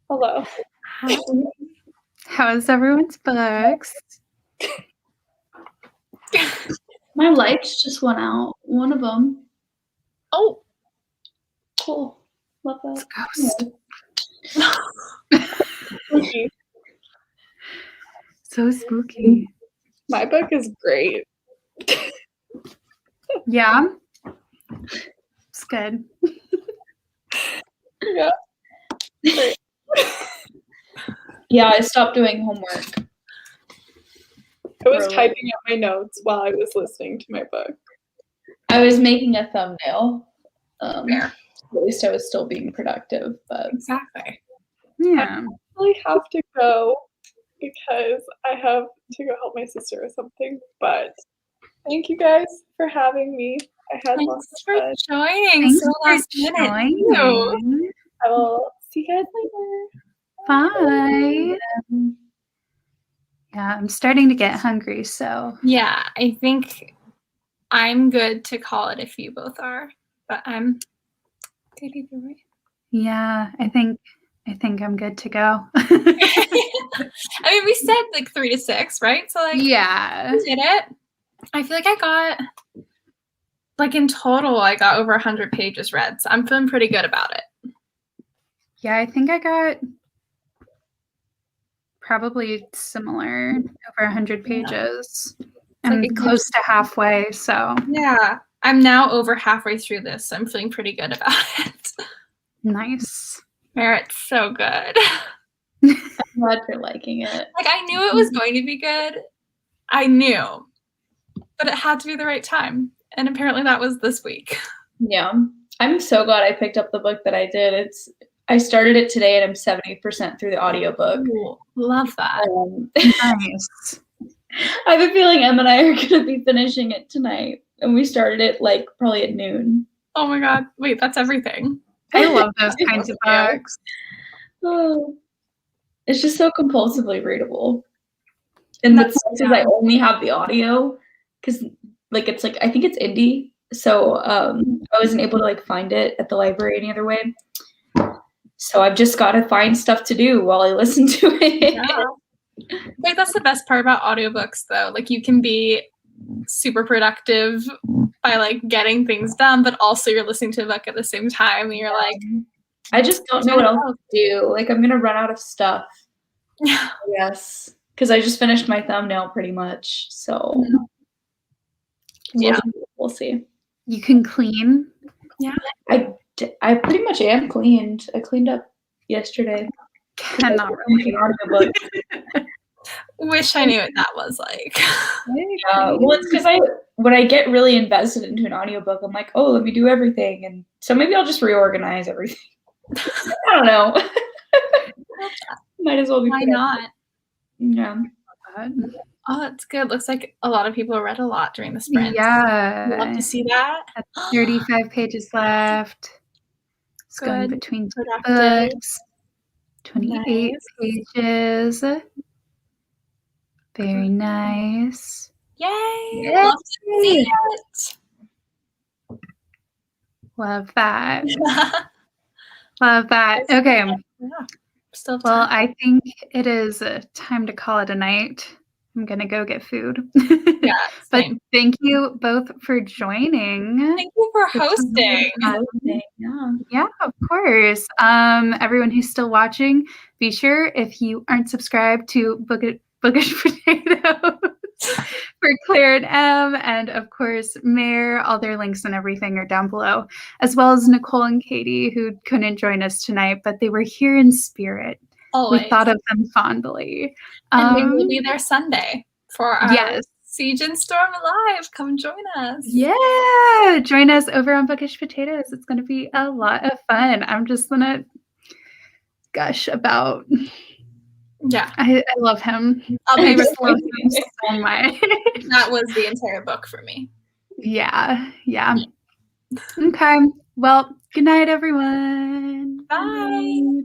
Hello. How is everyone's books? My lights just went out. One of them. Oh, Cool. Love that. Spooky. So spooky. My book is great. Yeah. It's good. Yeah. Great. Yeah, I stopped doing homework. I was Really? typing out my notes while I was listening to my book. I was making a thumbnail. Fair. At least I was still being productive, but Exactly. Yeah. I really have to go because I have to go help my sister with something. But thank you guys for having me. I had Thanks lots for of fun. joining. Thanks So for last minute. Ew. joining. I will see you guys later. Bye. Yeah, I'm starting to get hungry, so Yeah, I think I'm good to call it if you both are, but I'm good either way. yeah, I think I'm good to go. I mean, we said like 3 to 6, right? So like, Yeah. we did it. I feel like I got, like in total, I got over 100 pages read. So I'm feeling pretty good about it. Yeah, I think I got probably similar, over 100 pages. I'm like close to halfway, so yeah. I'm now over halfway through this, so I'm feeling pretty good about it. nice. Merritt's so good. I'm glad you're liking it. Like I knew it was going to be good. I knew. But it had to be the right time. And apparently that was this week. Yeah. I'm so glad I picked up the book that I did. I started it today and I'm 70% through the audiobook. Ooh, love that. Nice. I have a feeling Em and I are going to be finishing it tonight. And we started it like probably at noon. Oh my god. Wait, that's everything. I love those kinds of books. Oh, it's just so compulsively readable. And the plus is I only have the audio because like it's like I think it's indie. So I wasn't able to like find it at the library any other way. So I've just got to find stuff to do while I listen to it. Yeah. Like that's the best part about audiobooks though. Like you can be super productive by like getting things done, but also you're listening to a book at the same time and you're like I just don't know what else to do. Like I'm gonna run out of stuff. Yeah. Yes. Because I just finished my thumbnail pretty much. So we'll see. You can clean. Yeah. I pretty much am cleaned. I cleaned up yesterday. Cannot relate. Wish I knew what that was like. Well, it's because when I get really invested into an audiobook, I'm like, oh, let me do everything. And so maybe I'll just reorganize everything. I don't know. Might as well be. Why not? Yeah. Oh, that's good. Looks like a lot of people read a lot during the sprint. Yeah. Love to see that. 35 pages left. It's going Good. between two Productive. books. 28 pages. Very nice. Yay! Love to see it. Love that. Love that. Okay. Yeah. Still Well, time. I think it is time to call it a night. I'm going to go get food. Yeah, but same. thank you both for joining. Thank you for hosting. Yeah, of course. Everyone who's still watching, be sure if you aren't subscribed to Bookish Potatoes for Claire and Em, and of course Mare. All their links and everything are down below, as well as Nicole and Katie, who couldn't join us tonight, but they were here in spirit. Always. We thought of them fondly. And they will be there Sunday for our yes. Siege and Storm Live. Come join us. Yeah, join us over on Bookish Potatoes. It's going to be a lot of fun. I'm just going to gush about. Yeah, I love him. I just love him so much. That was the entire book for me. Yeah. Okay. Well, good night, everyone. Bye.